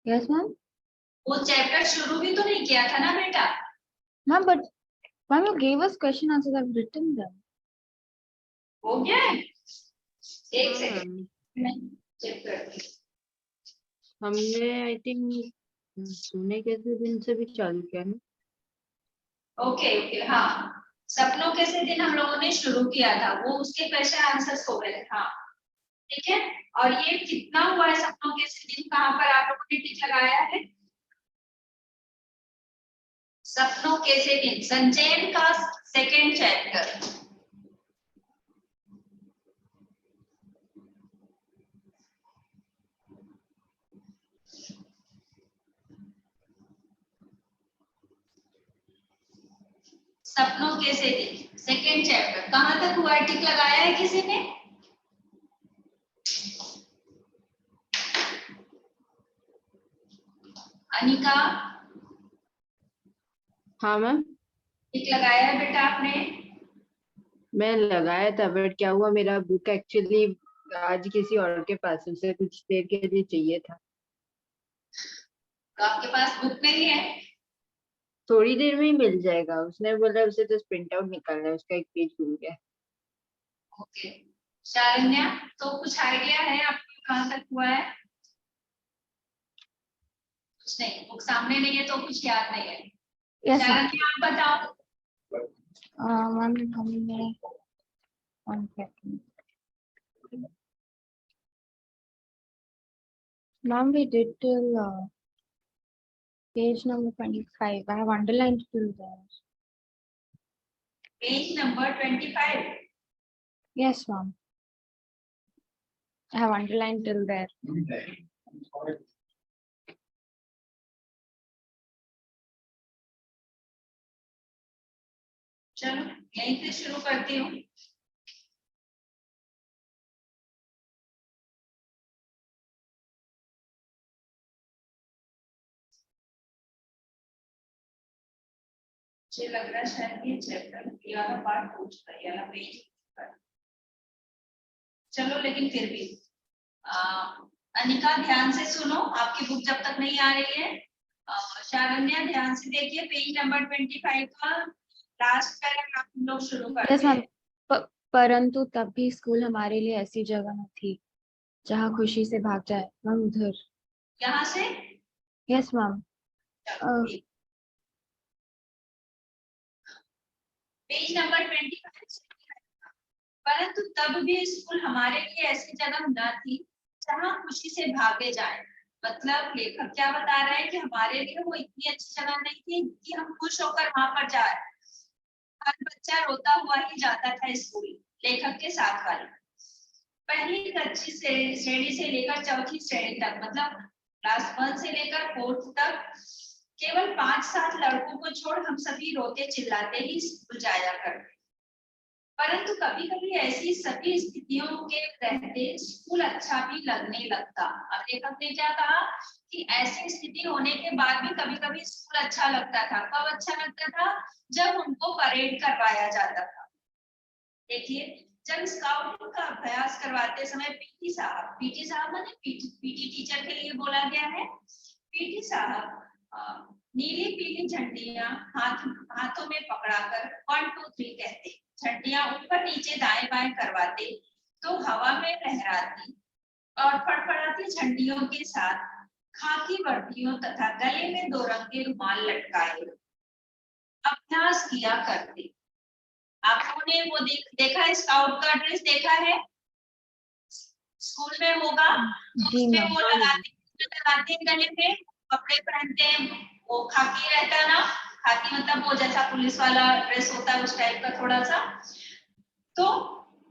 Yes, ma'am. वो chapter शुरू भी तो नहीं किया था ना बेटा? Ma'am, but ma'am, you gave us question answers. I've written them. हो गया है? एक हाँ, सेकंड मैं चेक करती हूँ। हमने आई थिंक सोने कैसे दिन से भी चालू किया ना। ओके ओके, हाँ, सपनों के से दिन हम लोगों ने शुरू किया था, वो उसके क्वेश्चन आंसर्स हो गए। हाँ ठीक है, और ये कितना हुआ है सपनों के से दिन, कहाँ पर आप लोगों ने टिक लगाया है? सपनों के से दिन, संचयन का सेकेंड चैप्टर। सपनों के से दिन सेकेंड चैप्टर कहाँ तक हुआ है? टिक लगाया है किसी ने? अनिका? हाँ मैम, टिक लगाया है बेटा आपने? मैं लगाया था, बट क्या हुआ, मेरा बुक एक्चुअली आज किसी और के पास, उसे कुछ देर के लिए चाहिए था। तो आपके पास बुक नहीं है? थोड़ी देर में ही मिल जाएगा, उसने बोला उसे तो प्रिंट आउट निकालना है, उसका एक पेज भूल गया। ओके, शारण्या, तो कुछ आइडिया है आपको कहाँ तक हुआ है? कुछ नहीं, बुक सामने नहीं है तो कुछ याद नहीं है। Yes, ma'am. शारण्या आप बताओ। Ma'am, हमने 1 second. Ma'am, we did till page number 25. I have underlined till there. Page number 25। Yes, ma'am. I have underlined till there. चलो यहीं से शुरू करती हूँ। मुझे लग रहा है शायद ये चैप्टर 11 पार्ट हो चुका है, 11 पेज। चलो लेकिन फिर भी अनिका ध्यान से सुनो, आपकी बुक जब तक नहीं आ रही है। शारण्या ध्यान से देखिए, पेज नंबर 25 का लास्ट पैराग्राफ हम लोग शुरू करते Yes, हैं। ma'am. परंतु तब भी स्कूल हमारे लिए ऐसी जगह न थी जहाँ खुशी से भाग जाए। हम उधर। यहाँ से Yes, ma'am. Page number 25। परंतु तब भी स्कूल हमारे लिए ऐसी जगह न थी जहाँ खुशी से भागे जाए। मतलब लेखक क्या बता रहे हैं कि हमारे लिए वो इतनी अच्छी जगह नहीं थी कि हम खुश होकर वहां पर जाए। हर बच्चा रोता हुआ ही जाता था स्कूल, लेखक के साथ वाले। पहली कच्ची श्रेणी से लेकर चौथी श्रेणी तक, मतलब क्लास 1 से लेकर 4th तक केवल 5-7 लड़कों को छोड़ हम सभी रोते चिल्लाते ही स्कूल जाया करते। परंतु कभी कभी ऐसी सभी स्थितियों के रहते स्कूल अच्छा भी लगने लगता। अब लेखक ने क्या कहा कि ऐसी स्थिति होने के बाद भी कभी कभी स्कूल अच्छा लगता था। कब अच्छा लगता था? जब उनको परेड करवाया जाता था। देखिए, जब स्काउटिंग का अभ्यास करवाते समय पीटी साहब माने पीटी टीचर के लिए बोला गया है। पीटी साहब नीली पीली झंडियां हाथों में पकड़ाकर 1 2 3 कहते, झंडियां ऊपर नीचे दाएं बाएं करवाते तो हवा में लहराती और फड़फड़ाती झंडियों के साथ खाकी वर्दियों तथा गले में 2 रंग के रुमाल लटकाए अभ्यास किया करते। आप लोगों ने वो देखा है, स्काउट का ड्रेस देखा है, स्कूल में होगा, जी उसमें मैम। वो लगाते हैं गले में, कपड़े पहनते हैं, वो खाकी रहता है ना, खाकी मतलब वो जैसा पुलिस वाला ड्रेस होता है उस टाइप का थोड़ा सा। तो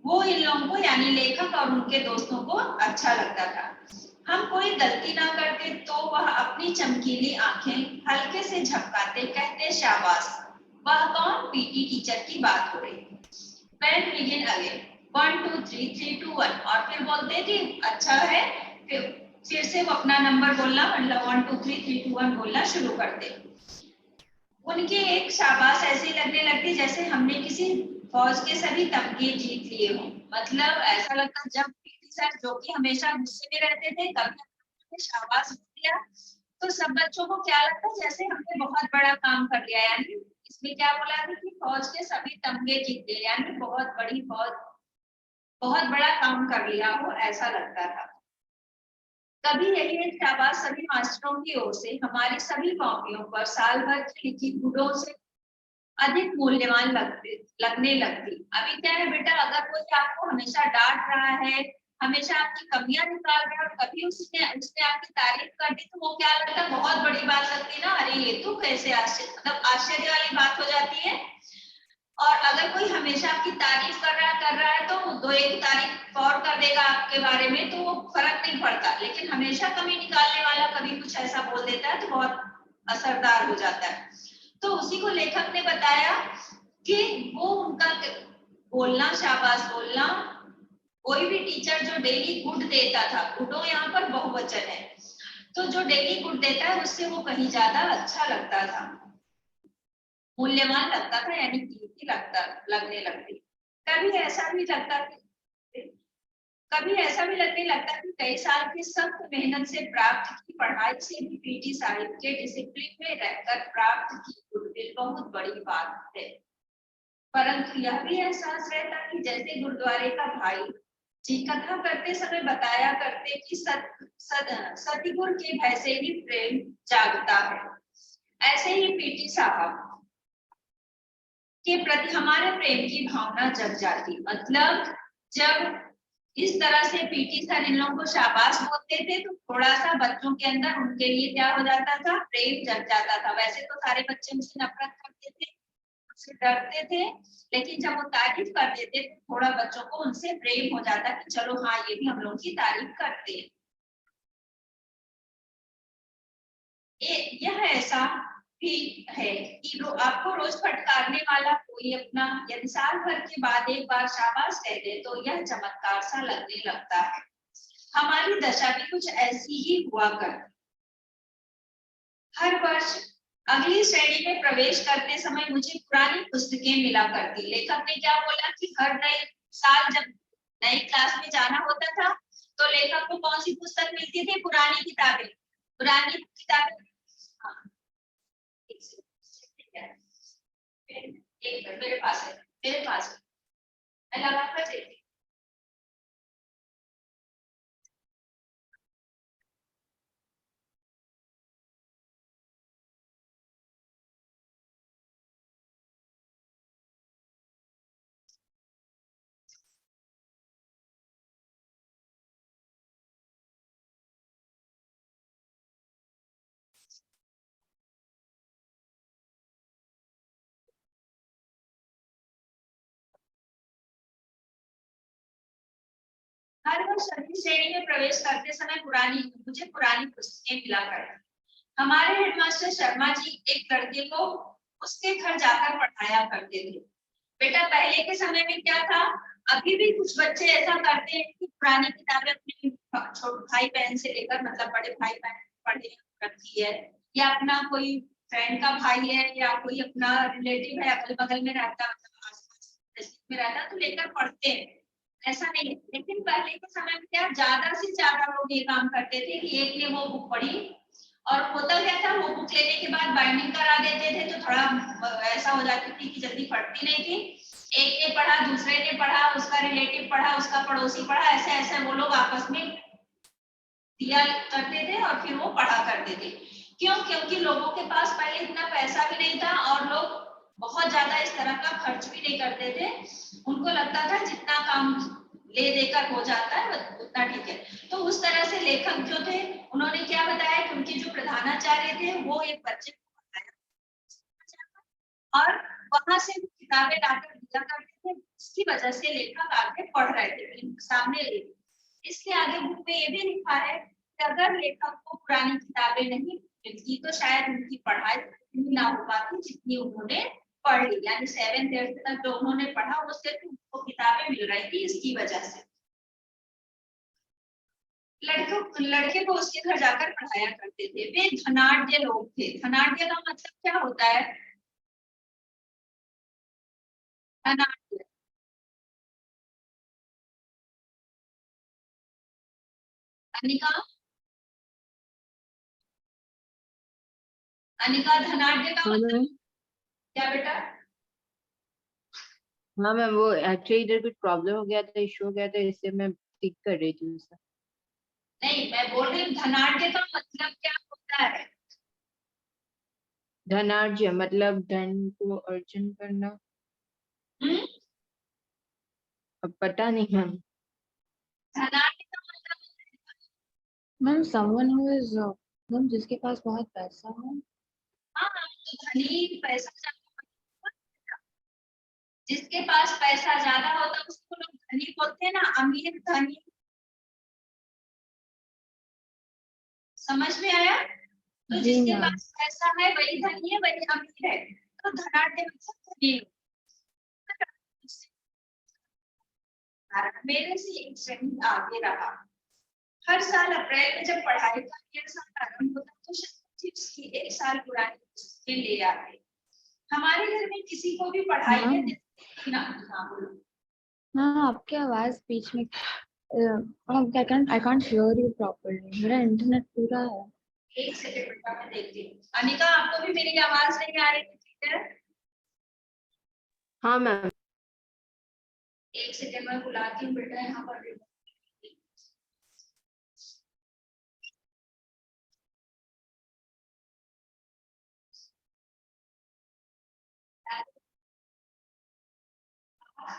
वो इन लोगों को यानी लेखक और उनके दोस्तों को अच्छा लगता था। हम कोई गलती ना करते तो वह अपनी चमकीली आंखें हल्के से झपकाते, कहते शाबाश। वह कौन? पीटी टीचर की बात हो रही। पेन बिगिन अगेन 1 2 3 3 2 1 और फिर बोलते कि अच्छा है, फिर से वो अपना नंबर बोलना, मतलब 1 2 3 3 2 1 बोलना शुरू करते। उनकी एक शाबाश ऐसी लगने लगती जैसे हमने किसी फौज के सभी तमगे जीत लिए हों। मतलब ऐसा लगता जब पीटी सर, जो कि हमेशा गुस्से में रहते थे, कभी शाबाश बोल दिया तो सब बच्चों को क्या लगता है जैसे हमने बहुत बड़ा काम कर लिया, यानी इसमें क्या बोला था कि फौज के सभी तमगे जीत गए, यानी बहुत बड़ी फौज, बहुत बड़ा काम कर लिया हो, ऐसा लगता था। कभी यही एक शाबाश सभी मास्टरों की ओर से हमारी सभी कॉपियों पर साल भर की लिखी गुडों से अधिक मूल्यवान लगने लगती। अभी क्या है बेटा, अगर कोई आपको हमेशा डांट रहा है, हमेशा आपकी कमियां निकाल रहा है और कभी उसने उसने आपकी तारीफ कर दी, तो वो क्या लगता है, बहुत बड़ी बात लगती है ना, अरे ये तो कैसे आश्चर्य, मतलब आश्चर्य वाली बात हो जाती है। और अगर कोई हमेशा आपकी तारीफ कर रहा है तो दो एक तारीफ और कर देगा आपके बारे में, तो वो फर्क नहीं पड़ता। लेकिन हमेशा कमी निकालने वाला कभी कुछ ऐसा बोल देता है तो बहुत असरदार हो जाता है। तो उसी को लेखक ने बताया कि वो उनका बोलना, शाबाश बोलना, कोई भी टीचर जो डेली गुड देता था, गुडो यहाँ पर बहुवचन है, तो जो डेली गुड देता है उससे वो कहीं ज्यादा अच्छा लगता था, मूल्यवान लगता था, यानी कीमती लगने लगती। कभी ऐसा भी लगने लगता कि कई साल की सख्त मेहनत से प्राप्त की पढ़ाई से भी पीटी साहिब के डिसिप्लिन में रहकर प्राप्त की गुडविल बहुत बड़ी बात है। परंतु यह भी एहसास रहता कि जैसे गुरुद्वारे का भाई जी कथा करते समय बताया करते कि सतगुरु के भय से ही प्रेम जागता है, ऐसे ही पीटी साहब के प्रति हमारे प्रेम की भावना जग जाती। मतलब जब इस तरह से पीटी सर इन लोगों को शाबाश बोलते थे तो थोड़ा सा बच्चों के अंदर उनके लिए क्या हो जाता था, प्रेम जग जाता था। वैसे तो सारे बच्चे उनसे नफरत करते थे, उनसे डरते थे, लेकिन जब वो तारीफ कर देते तो थोड़ा बच्चों को उनसे प्रेम हो जाता कि चलो हाँ, ये भी हम लोग की तारीफ करते हैं। यह ऐसा भी है कि आपको रोज फटकारने वाला कोई अपना यदि साल भर के बाद एक बार शाबाश कह दे तो यह चमत्कार सा लगने लगता है। हमारी दशा भी कुछ ऐसी ही हुआ करती। हर वर्ष अगली श्रेणी में प्रवेश करते समय मुझे पुरानी पुस्तकें मिला करती। लेखक ने क्या बोला कि हर नए साल जब नई क्लास में जाना होता था तो लेखक को कौन सी पुस्तक मिलती थी, पुरानी किताबें। पुरानी किताबें, हाँ, एक मेरे पास है, मैं लगा कर देखती। हर वर्ष अगली श्रेणी में प्रवेश करते समय मुझे पुरानी पुस्तकें मिला करती। हमारे हेडमास्टर शर्मा जी एक लड़के को उसके घर जाकर पढ़ाया करते थे। बेटा पहले के समय में क्या था, अभी भी कुछ बच्चे ऐसा करते हैं कि पुरानी किताबें अपने छोटे भाई बहन से लेकर, मतलब बड़े भाई बहन पढ़े रखी है, या अपना कोई फ्रेंड का भाई है या कोई अपना रिलेटिव है अगल बगल में रहता, मतलब आसपास में रहता, तो लेकर पढ़ते हैं। ऐसा नहीं है, लेकिन पहले के समय में क्या ज्यादा से ज्यादा लोग ये काम करते थे कि एक ने वो बुक पढ़ी, और होता क्या था, वो बुक लेने के बाद बाइंडिंग करा देते थे तो थोड़ा ऐसा हो जाती थी कि जल्दी पढ़ती नहीं थी। एक ने पढ़ा, दूसरे ने पढ़ा, उसका रिलेटिव पढ़ा, उसका पड़ोसी पढ़ा, ऐसे ऐसे वो लोग आपस में दिया करते थे और फिर वो पढ़ा करते थे। क्यों? क्योंकि लोगों के पास पहले इतना पैसा भी नहीं था और लोग बहुत ज्यादा इस तरह का खर्च भी नहीं करते थे। उनको लगता था जितना काम ले देकर हो जाता है उतना ठीक है। तो उस तरह से लेखक जो थे उन्होंने क्या बताया कि उनके जो प्रधानाचार्य थे वो एक बच्चे को पढ़ाया और वहां से किताबें लाकर दिया करते थे, इसकी वजह से लेखक आगे पढ़ रहे थे सामने। इसके आगे बुक में ये भी लिखा है कि अगर लेखक को पुरानी किताबें नहीं मिलती तो शायद उनकी पढ़ाई इतनी ना हो पाती जितनी उन्होंने पढ़ ली, यानी 7th 8th तक जो उन्होंने पढ़ा वो सिर्फ उनको किताबें मिल रही थी इसकी वजह से। लड़के को उसके घर जाकर पढ़ाया करते थे। वे धनाढ्य लोग थे। धनाढ्य का मतलब क्या होता है? धनाढ्य, अनिका अनिका धनाढ़ का हाँ मतलब मैम। क्या बेटा? हाँ मैम, वो एक्चुअली इधर कुछ प्रॉब्लम हो गया था, इशू हो गया था, इससे मैं ठीक कर रही थी उसे। नहीं, मैं बोल रही हूँ धनाढ़ का मतलब क्या होता है? धनार्य मतलब धन को अर्जन करना। हम्म? अब पता नहीं मैम। धनाढ़ का मतलब ma'am someone who is ma'am जिसके पास बहुत पैसा हो। हाँ, तो धनी पैसा ज्यादा, जिसके पास पैसा ज्यादा होता है उसको लोग धनी बोलते हैं ना, अमीर धनी। समझ में आया? तो जी जिसके मैम। पास पैसा है वही धनी है, वही अमीर है। तो धनाढ़ मतलब धनी। मेरे से एक श्रेणी आगे रहा। हर साल अप्रैल में जब पढ़ाई का नया साल आरंभ होता तो उसकी एक साल पुरानी पुस्तकें ले आते। हमारे घर में किसी को भी पढ़ाई में मैम दिलचस्पी ना बोलो। मैम आपकी आवाज बीच में I can't hear you properly, मेरा इंटरनेट पूरा है। एक सेकंड बेटा, मैं देखती हूँ। अनिका, आपको भी मेरी आवाज नहीं आ रही थी? ठीक है, हाँ मैम। एक सेकंड में बुलाती हूँ बेटा यहाँ पर।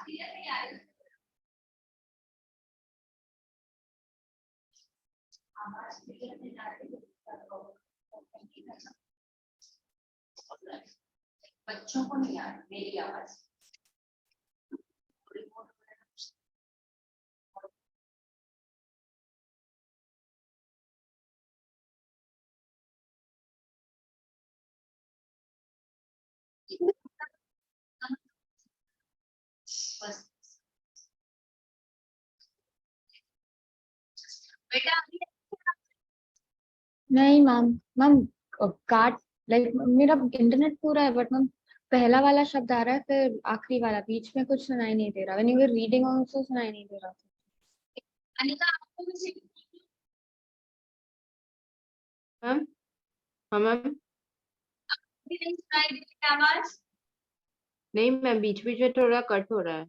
क्लियर नहीं आ रही आवाज, क्लियर नहीं आ रही। बच्चों को नहीं आ रही मेरी आवाज। बस बेटा, अभी नहीं मैम। मैम काट लाइक मेरा इंटरनेट पूरा है बट मैम पहला वाला शब्द आ रहा है फिर आखिरी वाला, बीच में कुछ सुनाई नहीं दे रहा। When you were reading also सुनाई नहीं दे रहा। अनिका, आपको भी मैम। हाँ मैम। नहीं सुनाई दे रही आवाज? नहीं मैम, बीच बीच में थोड़ा कट हो रहा है।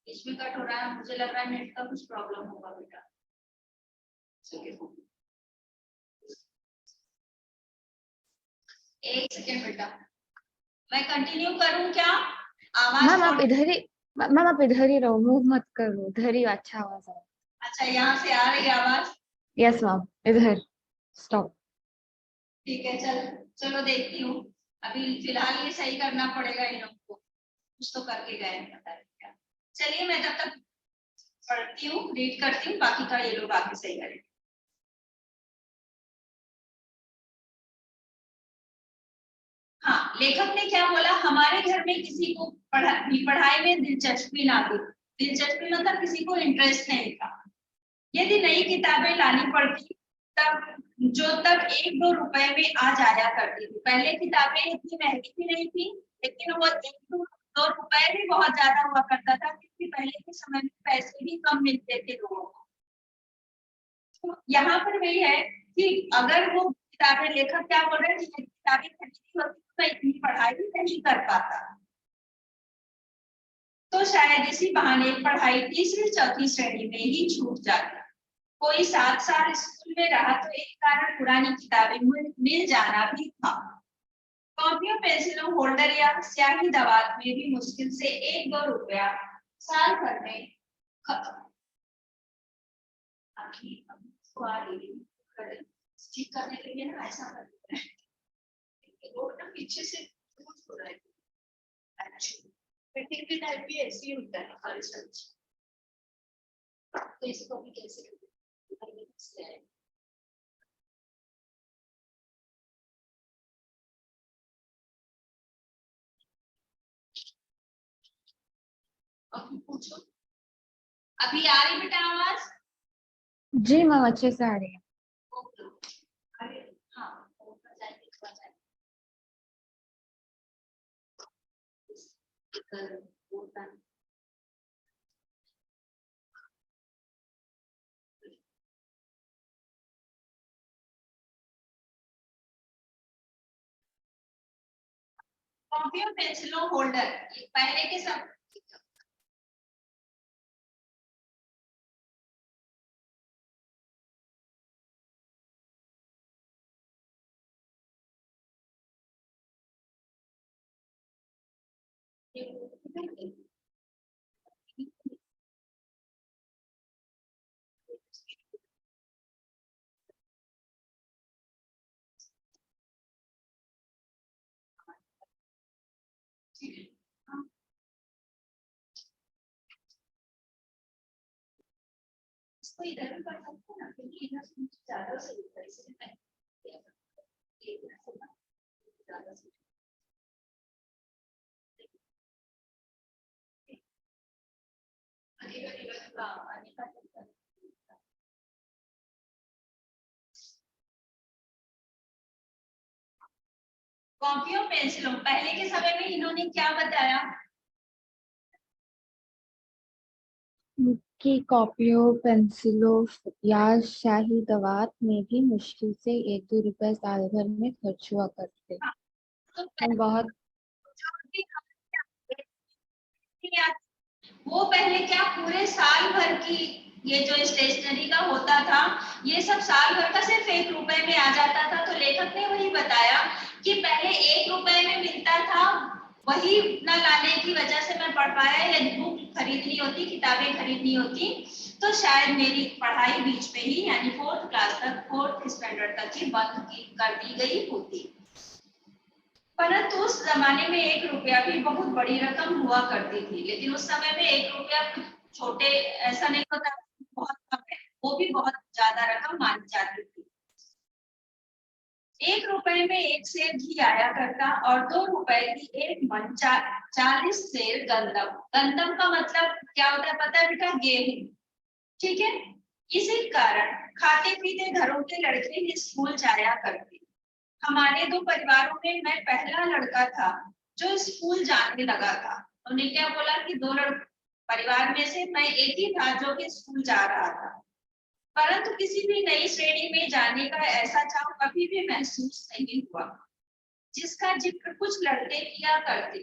इसमें कट हो रहा है, मुझे लग रहा है नेट का कुछ प्रॉब्लम होगा बेटा। एक सेकेंड बेटा, मैं कंटिन्यू करूं क्या? आवाज मैम आप थोड़ी। इधर ही, मैम आप इधर ही रहो, मूव मत करो, इधर ही अच्छा आवाज आ रहा अच्छा, यहाँ से आ रही है आवाज? है। यस मैम, इधर स्टॉप। ठीक है, चलो देखती हूँ। अभी फिलहाल ये सही करना पड़ेगा इन लोगों को, कुछ तो करके गए हैं, पता नहीं क्या। चलिए, मैं तब तक पढ़ती हूँ, रीड करती हूँ, बाकी का ये लोग आके सही करेंगे। हाँ, लेखक ने क्या बोला? हमारे घर में किसी को पढ़ाई में दिलचस्पी ना थी। दिलचस्पी मतलब किसी को इंटरेस्ट नहीं था। यदि नई किताबें लानी पड़ती तब तब 1-2 रुपए में आ जाया करती थी। पहले किताबें इतनी महंगी भी नहीं थी, लेकिन वो 1-2 रुपए भी बहुत ज्यादा हुआ करता था, क्योंकि पहले के समय में पैसे भी कम मिलते थे लोगों को। तो यहाँ पर वही है कि अगर वो किताबें, लेखक क्या बोल रहे हैं, किताबें खरीदी होती तो मैं इतनी पढ़ाई भी नहीं कर पाता। तो शायद इसी बहाने पढ़ाई तीसरी चौथी श्रेणी में ही छूट जाती। कोई 7 साल स्कूल में रहा तो एक कारण पुरानी किताबें मिल जाना भी था। कॉपियों, पेंसिलों, होल्डर या स्याही दवात में भी मुश्किल से 1-2 रुपया साल भर में खत्म। ठीक करने के लिए ना ऐसा करते हैं, लोग ना पीछे से कुछ हो रहा है। पेटिंग की टाइप भी ऐसी होता है हमारे साथ। तो इसको भी कैसे करें? पूछो। अभी आ रही बेटा आवाज? जी मैम अच्छे से आ रही है। अरे हाँ, ऊपर जाएंगे, ऊपर जाएंगे। कॉपियों पेंसिलों होल्डर पहले के सब इसको इधर भी पढ़ सकते हैं ना, क्योंकि इधर से ज्यादा सही होता है, इसलिए मैं इधर से ना ज्यादा सही। कॉपियों पेंसिलों पहले के समय में इन्होंने क्या बताया कि कॉपियों पेंसिलों या शाही दवात में भी मुश्किल से 1-2 रुपए साल भर में खर्च हुआ करते। तो बहुत वो पहले क्या पूरे साल भर की ये जो स्टेशनरी का होता था ये सब साल भर का सिर्फ 1 रुपए में आ जाता था। तो लेखक ने वही बताया कि पहले 1 रुपए में मिलता था, वही न लाने की वजह से मैं पढ़ पाया। यदि बुक खरीदनी होती, किताबें खरीदनी होती तो शायद मेरी पढ़ाई बीच में ही यानी 4th क्लास तक 4th स्टैंडर्ड तक ही बंद कर दी गई होती। परंतु उस जमाने में 1 रुपया भी बहुत बड़ी रकम हुआ करती थी, लेकिन उस समय में 1 रुपया छोटे ऐसा नहीं होता, बहुत कम है, वो भी बहुत ज्यादा रकम मानी जाती थी। 1 रुपए में 1 सेर घी आया करता और 2 रुपए की एक मन 40 सेर गंदम। गंदम का मतलब क्या होता है पता है बेटा? गेहूं। ठीक है, इसी कारण खाते पीते घरों के लड़के ही स्कूल जाया करते। हमारे 2 परिवारों में मैं पहला लड़का था जो स्कूल जाने लगा था। उन्होंने क्या बोला कि 2 परिवार में से मैं एक ही था जो कि स्कूल जा रहा था। परंतु किसी भी नई श्रेणी में जाने का ऐसा चाव कभी भी महसूस नहीं हुआ जिसका जिक्र कुछ लड़के किया करते,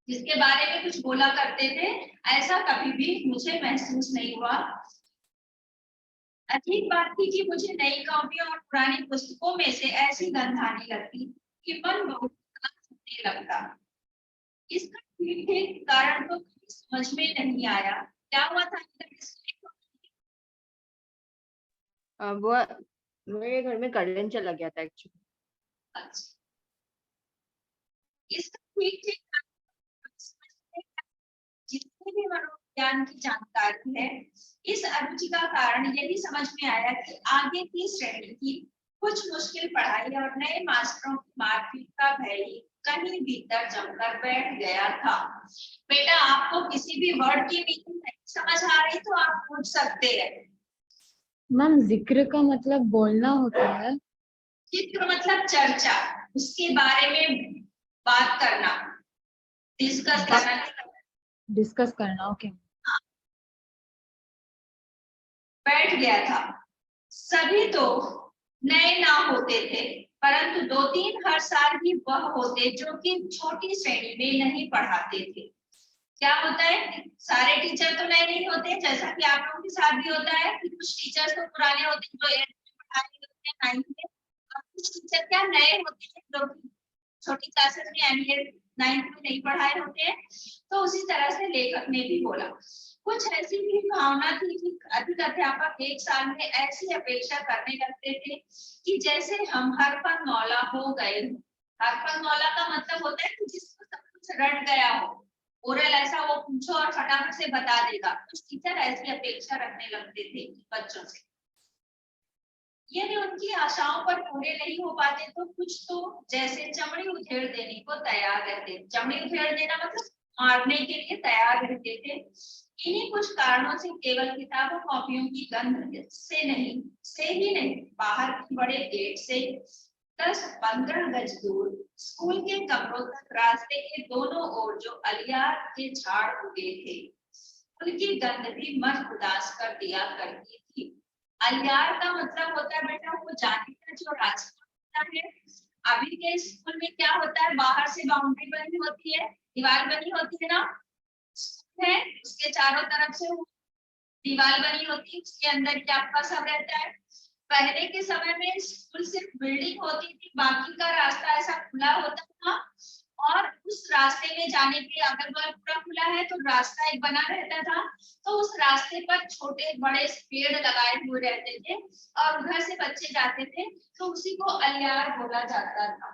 जिसके बारे में कुछ बोला करते थे, ऐसा कभी भी मुझे महसूस नहीं हुआ। अधिक बात थी कि मुझे नई कॉपियों और पुरानी पुस्तकों में से ऐसी गंध आने लगती कि मन बहुत उदास होने लगता। इसका ठीक कारण तो समझ में नहीं आया। क्या हुआ था? वो मेरे घर में करंट चला गया था एक्चुअली। इसका ठीक जितनी भी मनोविज्ञान की जानकारी है, इस अरुचि का कारण यही समझ में आया कि आगे की श्रेणी की कुछ मुश्किल पढ़ाई और नए मास्टरों की मारपीट का भय कहीं भीतर जमकर बैठ गया था। बेटा आपको किसी भी वर्ड की मीनिंग नहीं समझ आ रही तो आप पूछ सकते हैं। मैम जिक्र का मतलब बोलना होता है। जिक्र मतलब चर्चा, उसके बारे में बात करना, डिस्कस करना। ओके। बैठ गया था। सभी तो नए ना होते थे, परंतु 2-3 हर साल भी वह होते जो कि छोटी श्रेणी में नहीं पढ़ाते थे। क्या होता है? सारे टीचर तो नए नहीं होते, जैसा कि आप लोगों के साथ भी होता है कि कुछ टीचर्स तो पुराने होते हैं जो 8th में पढ़ाते होते हैं, 9th में, और कुछ टीचर क्या नए होते हैं जो छोटी क्लासेस में यानी 9th में नहीं पढ़ाए होते हैं। तो उसी तरह से लेखक ने भी बोला कुछ ऐसी भी भावना थी कि अधिक अध्यापक एक साल में ऐसी अपेक्षा करने लगते थे कि जैसे हम हरफन मौला हो गए। हरफन मौला का मतलब होता है कि जिसको सब कुछ रट गया हो, ओरल ऐसा वो पूछो और फटाफट से बता देगा। कुछ टीचर ऐसी अपेक्षा रखने लगते थे बच्चों से। यदि उनकी आशाओं पर पूरे नहीं हो पाते तो कुछ तो जैसे चमड़ी उधेड़ देने को तैयार रहते। चमड़ी उधेड़ देना मतलब मारने के लिए तैयार रहते थे। इन्हीं कुछ कारणों से केवल किताबों कॉपियों की गंध से ही नहीं बाहर के बड़े गेट से 10-15 गज दूर स्कूल के कमरों तक रास्ते के दोनों ओर जो अलियार के झाड़ उगे थे उनकी गंध भी मन उदास कर दिया करती थी। अलियार का मतलब होता है बेटा वो जाने का जो रास्ता होता है। अभी के स्कूल में क्या होता है, बाहर से बाउंड्री बनी होती है, दीवार बनी होती है ना, है उसके चारों तरफ से दीवार बनी होती है, उसके अंदर क्या आपका सब रहता है। पहले के समय में स्कूल सिर्फ बिल्डिंग होती थी, बाकी का रास्ता ऐसा खुला होता था, और उस रास्ते में जाने के अगल बगल पूरा खुला है तो रास्ता एक बना रहता था, तो उस रास्ते पर छोटे बड़े पेड़ लगाए हुए रहते थे और उधर से बच्चे जाते थे, तो उसी को अलियार बोला जाता था।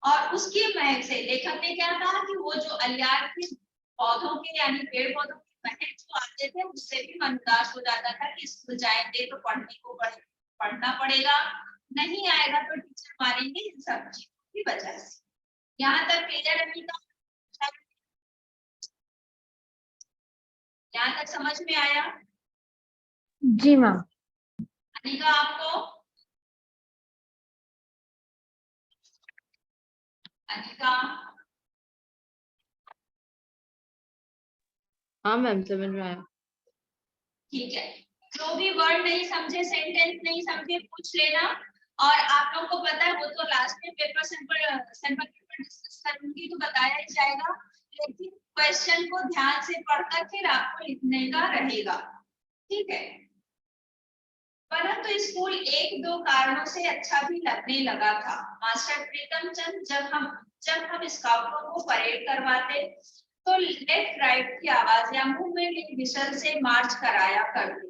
और उसकी महक से लेखक ने क्या कहा कि वो जो अलियार के पौधों के यानी पेड़ पौधों की महक जो आते थे उससे भी मन उदास हो जाता था कि स्कूल जाएंगे तो पढ़ना पड़ेगा, नहीं आएगा तो टीचर मारेंगे, इन सब चीजों की वजह से। यहाँ तक क्लियर है अनिका? यहाँ तक समझ में आया? जी मैम। अनिका आपको? अनिका? हाँ मैम समझ में आया। ठीक है, जो भी वर्ड नहीं समझे, सेंटेंस नहीं समझे, पूछ लेना। और आप लोगों को पता है वो तो लास्ट में पेपर सैंपल पेपर डिस्कस करूंगी तो बताया ही जाएगा, लेकिन क्वेश्चन को ध्यान से पढ़कर फिर आपको लिखने का रहेगा, ठीक है। परंतु स्कूल एक दो कारणों से अच्छा भी लगने लगा था। मास्टर प्रीतम चंद जब हम स्काउटों को परेड करवाते तो लेफ्ट राइट की आवाज या मुंह में विशल से मार्च कराया करते,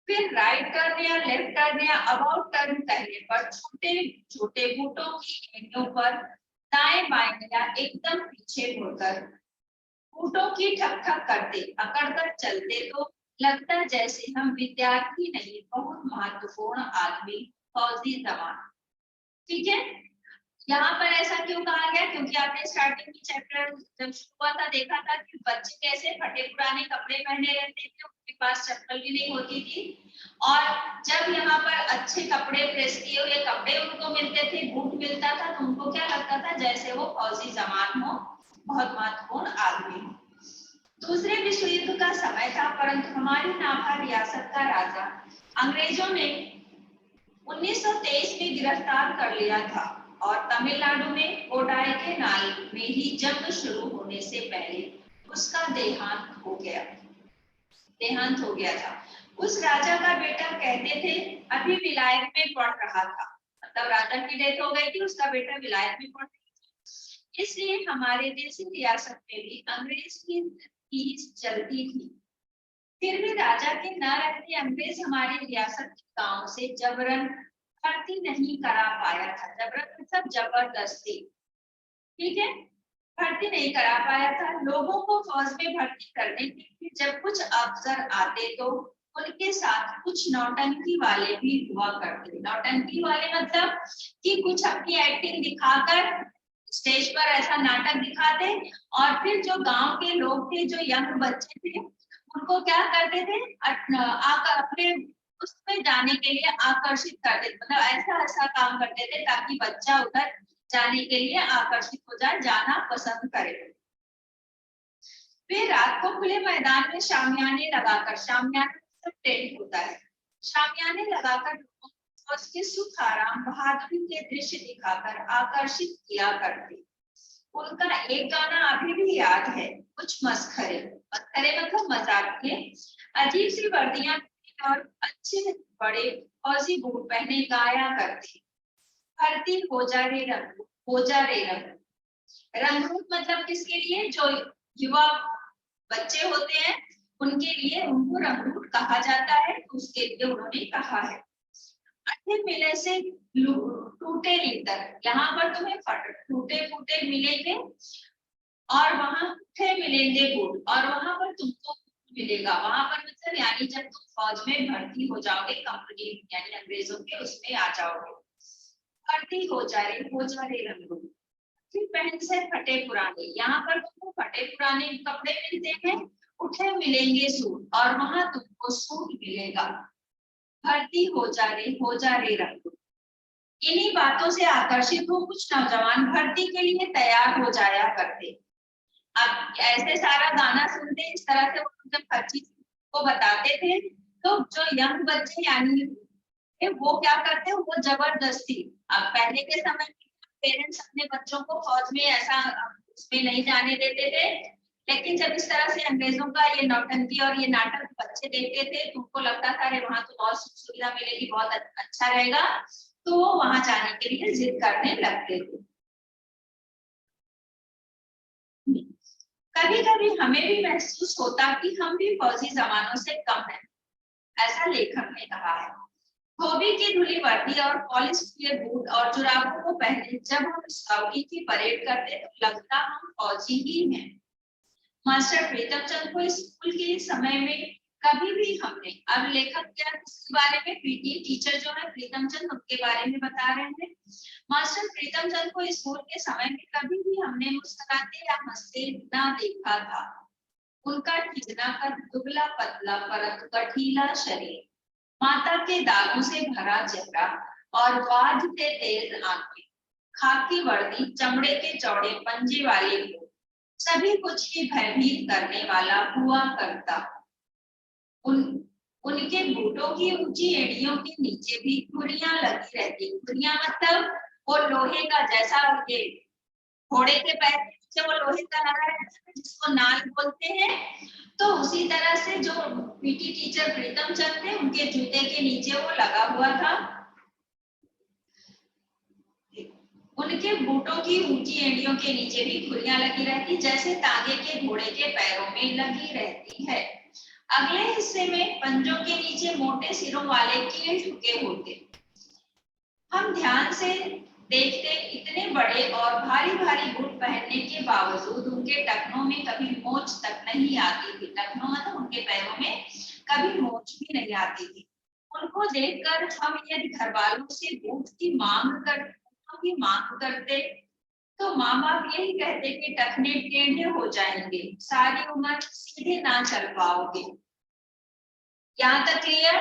फिर राइट टर्न या लेफ्ट टर्न या अबाउट टर्न कहने पर छोटे छोटे बूटों की एड़ियों पर दाएं बाएं या एकदम पीछे मुड़कर बूटों की ठक ठक करते, अकड़कर चलते तो लगता जैसे हम विद्यार्थी नहीं बहुत महत्वपूर्ण आदमी, फौजी जवान। ठीक है, यहाँ पर ऐसा क्यों कहा गया, क्योंकि आपने स्टार्टिंग में चैप्टर जब शुरू हुआ था देखा था कि बच्चे कैसे फटे पुराने कपड़े पहने रहते थे, उनके पास चप्पल भी नहीं होती थी, और जब यहाँ पर अच्छे कपड़े प्रेस किए हुए कपड़े उनको मिलते थे, बूट मिलता था, तो उनको क्या लगता था जैसे वो फौजी जवान हो, बहुत महत्वपूर्ण आदमी हो। दूसरे विश्व युद्ध का समय था, परंतु हमारी नाभा रियासत का राजा अंग्रेजों ने 1923 में गिरफ्तार कर लिया था और तमिलनाडु में कोडाई के नाल में ही जंग शुरू होने से पहले उसका देहांत हो गया था। उस राजा का बेटा कहते थे अभी विलायत में पढ़ रहा था, मतलब राजा की डेथ हो गई थी, उसका बेटा विलायत में पढ़ रहा था, इसलिए हमारे देसी रियासत में भी अंग्रेज की चलती थी। फिर भी राजा के न रहते अंग्रेज हमारी रियासत के गांव से जबरन भर्ती नहीं करा पाया था, जबरन मतलब जबरदस्ती, ठीक है, भर्ती नहीं करा पाया था। लोगों को फौज में भर्ती करने के लिए जब कुछ अफसर आते तो उनके साथ कुछ नौटंकी वाले भी हुआ करते। नौटंकी वाले मतलब कि कुछ अपनी एक्टिंग दिखाकर स्टेज पर ऐसा नाटक दिखाते, और फिर जो गांव के लोग थे, जो यंग बच्चे थे, उनको क्या करते थे, आकर अपने उसमें जाने के लिए आकर्षित करते, मतलब ऐसा ऐसा काम करते थे ताकि बच्चा उधर जाने के लिए आकर्षित हो जाए, जाना पसंद करे। फिर रात को खुले मैदान में शामियाने लगाकर, शामियाने मतलब टेंट होता है, शामियाने लगाकर लोगों को उसके सुख आराम बहादुरी के दृश्य दिखाकर आकर्षित किया करते। उनका एक गाना अभी भी याद है, कुछ मस्खरे, मस्खरे मतलब मजाक के, अजीब सी वर्दियां और अच्छे बड़े फौजी बूट पहने गाया करते, भर्ती हो जा रे रंग, हो जा रे रंग। रंगरूट मतलब किसके लिए, जो युवा बच्चे होते हैं उनके लिए उनको रंगरूट कहा जाता है, तो उसके लिए उन्होंने कहा है। अठे मिले से टूटे लीतर, यहाँ पर तुम्हें टूटे फूटे मिलेंगे और वहां उठे मिलेंगे बूट, और वहां पर तुमको मिलेगा, वहां पर मतलब यानी जब तुम फौज में भर्ती हो जाओगे, कंपनी यानी अंग्रेजों के उसमें आ जाओगे, भर्ती हो जा रहे रंगरूट। फिर पहन से फटे पुराने, यहाँ पर तुमको फटे पुराने कपड़े मिलते हैं, उठे मिलेंगे सूट, और वहां तुमको सूट मिलेगा, भर्ती हो जा रहे रंगरूट। इन्हीं बातों से आकर्षित हो कुछ नौजवान भर्ती के लिए तैयार हो जाया करते। अब ऐसे सारा गाना सुनते, इस तरह से वो जब हर चीज को बताते थे, तो जो यंग बच्चे यानी वो क्या करते हैं, वो जबरदस्ती, अब पहले के समय में पेरेंट्स अपने बच्चों को फौज में ऐसा उसमें नहीं जाने देते थे, लेकिन जब इस तरह से अंग्रेजों का ये नौटंकी और ये नाटक बच्चे देखते थे तो उनको लगता था अरे वहां तो बहुत सुविधा मिलेगी, बहुत अच्छा रहेगा, तो वो वहां जाने के लिए जिद करने लगते थे। कभी कभी हमें भी महसूस होता कि हम भी फौजी जमानों से कम हैं, ऐसा लेखक ने कहा है। धोबी की धुली वर्दी और पॉलिश किए बूट और जुराबों को पहने जब हम स्काउटिंग की परेड करते तो लगता हम फौजी ही हैं। मास्टर प्रीतम चंद को स्कूल के समय में कभी भी हमने, अब लेखक क्या इसके बारे में, पीटी टीचर जो है प्रीतम चंद, उनके बारे में बता रहे हैं। मास्टर प्रीतम चंद को स्कूल के समय में कभी भी हमने मुस्कुराते या हंसते ना देखा था। उनका ठिठुरना का दुबला पतला परंतु गठीला शरीर, माता के दागों से भरा चेहरा और बाझते तेज आंखें, खाकी वर्दी, चमड़े के चौड़े पंजे वाले बूट, सभी कुछ ही भयभीत करने वाला हुआ करता। उनके बूटों की ऊंची एड़ियों के नीचे भी खुरियां लगी रहती। खुरियां मतलब वो लोहे का, जैसा ये घोड़े के पैर के नीचे वो लोहे का लगा रहता है जिसको नाल बोलते हैं, तो उसी तरह से जो पीटी टीचर प्रीतम चंद थे उनके जूते के नीचे वो लगा हुआ था। उनके बूटों की ऊंची एड़ियों के नीचे भी खुरियां लगी रहती, जैसे तागे के घोड़े के पैरों में लगी रहती है। अगले हिस्से में पंजों के नीचे मोटे सिरों वाले कील ठुके होते। हम ध्यान से देखते इतने बड़े और भारी भारी बूट पहनने के बावजूद उनके टखनों में कभी मोच तक नहीं आती थी। टखनों मतलब उनके पैरों में कभी मोच भी नहीं आती थी। उनको देखकर हम यदि घर वालों से बूट की मांग करते तो माँ बाप यही कहते कि टखने टेढ़े हो जाएंगे, सारी उम्र सीधे ना चल पाओगे। यहाँ तक क्लियर?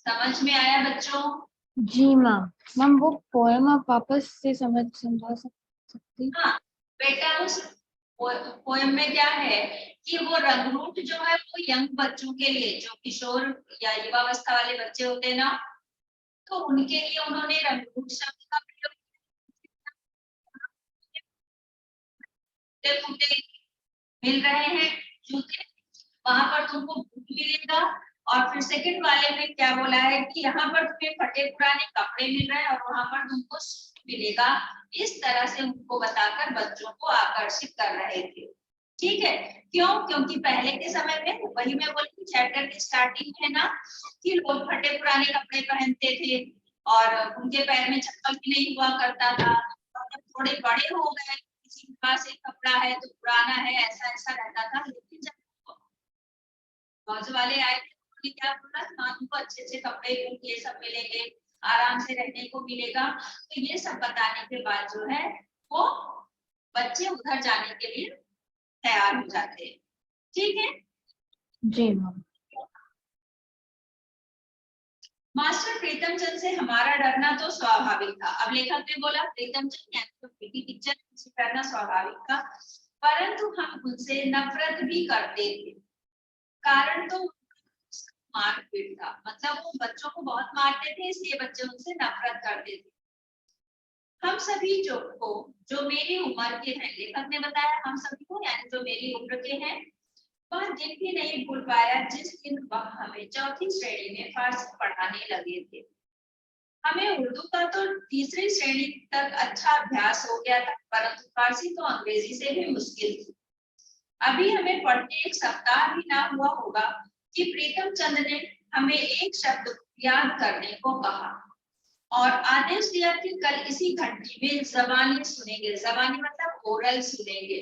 समझ में आया बच्चों? जी मैम वो पोएम आप वापस से समझा सकती? हाँ बेटा, उस पोएम में क्या है कि वो रंगरूट जो है वो यंग बच्चों के लिए, जो किशोर या युवावस्था वाले बच्चे होते हैं ना, तो उनके लिए उन्होंने रंगरूट शब्द का प्रयोग मिल रहे हैं जूते, वहां पर तुमको बूट मिलेगा। और फिर सेकंड वाले में क्या बोला है कि यहाँ पर तुम्हें फटे पुराने कपड़े मिल रहे हैं और वहां पर तुमको सूट मिलेगा। इस तरह से उनको बताकर बच्चों को आकर्षित कर रहे थे। ठीक है, क्यों? क्योंकि पहले के समय में, वही मैं बोली चैप्टर की स्टार्टिंग है ना, कि लोग फटे पुराने कपड़े पहनते थे और उनके पैर में चप्पल भी नहीं हुआ करता था। और जब थोड़े बड़े हो गए, किसी के पास एक कपड़ा है तो पुराना है, ऐसा ऐसा रहता था। लेकिन जब फौज वाले आए थे, उन्होंने क्या बोला, हाँ तुमको अच्छे अच्छे कपड़े ये सब मिलेंगे, आराम से रहने को मिलेगा। तो ये सब बताने के बाद जो है वो बच्चे उधर जाने के लिए तैयार हो जाते हैं। ठीक है जी मैम। मास्टर प्रीतम चंद से हमारा डरना तो स्वाभाविक था। अब लेखक ने बोला प्रीतम चंद यानी तो पीटी टीचर से डरना स्वाभाविक था, परंतु हम उनसे नफरत भी करते थे। कारण तो मारपीट था, मतलब वो बच्चों को बहुत मारते थे, इसलिए बच्चे उनसे नफरत करते थे। हम सभी जो मेरी उम्र के हैं, लेखक ने बताया हम सभी को यानी जो मेरी उम्र के हैं, वह दिन भी नहीं भूल पाया जिस दिन वह हमें चौथी श्रेणी में फारसी पढ़ाने लगे थे। हमें उर्दू का तो तीसरी श्रेणी तक अच्छा अभ्यास हो गया था, परंतु फारसी तो अंग्रेजी से भी मुश्किल थी। अभी हमें पढ़ते एक सप्ताह भी ना हुआ होगा कि प्रीतम चंद ने हमें एक शब्द याद करने को कहा और आदेश दिया कि कल इसी घंटी में ज़बानी सुनेंगे। ज़बानी मतलब ओरल सुनेंगे।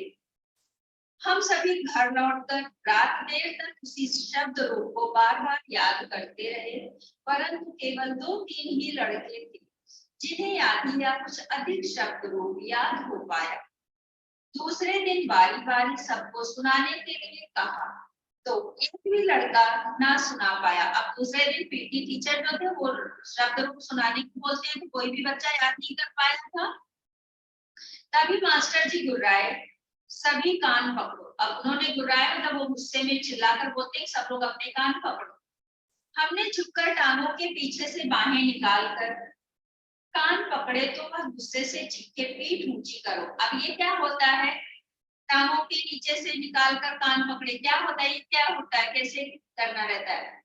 हम सभी घर लौटकर रात देर तक उसी शब्द रूप को बार बार याद करते रहे, परंतु केवल 2-3 ही लड़के थे जिन्हें आधी या कुछ अधिक शब्द रूप याद हो पाया। दूसरे दिन बारी बारी सबको सुनाने के लिए कहा तो एक भी लड़का ना सुना पाया। अब दूसरे दिन पीटी टीचर जो थे वो शब्द रूप सुनाने को बोलते हैं तो कोई भी बच्चा याद नहीं कर पाया था। तभी मास्टर जी गुर्राए, सभी कान पकड़ो। अब उन्होंने गुर्राया मतलब वो गुस्से में चिल्लाकर बोलते हैं सब लोग अपने कान पकड़ो। हमने झुककर टांगों के पीछे से बाहें निकालकर कान पकड़े तो वह गुस्से से चीखे पीठ ऊंची करो। अब ये क्या होता है, टांगों के नीचे से निकालकर कान पकड़े, क्या होता है, ये क्या होता है, कैसे करना रहता है?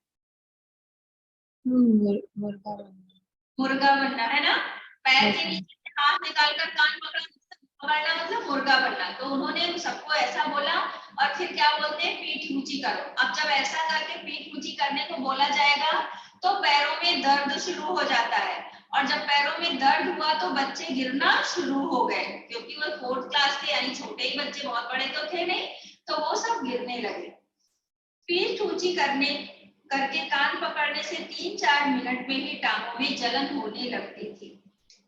मुर्गा बनना। मुर्गा बनना है ना, पैर के ऐसा। नीचे से हाथ निकालकर कान पकड़ना मतलब मुर्गा बनना। तो उन्होंने सबको ऐसा बोला और फिर क्या बोलते हैं, पीठ ऊंची करो। अब जब ऐसा करके पीठ ऊंची करने को बोला जाएगा तो पैरों में दर्द शुरू हो जाता है, और जब पैरों में दर्द हुआ तो बच्चे गिरना शुरू हो गए, क्योंकि वो 4th क्लास के यानी छोटे ही बच्चे, बहुत बड़े तो थे नहीं, तो वो सब गिरने लगे। पीठ ऊंची करने करके कान पकड़ने से 3-4 मिनट में ही टांगों में जलन होने लगती थी।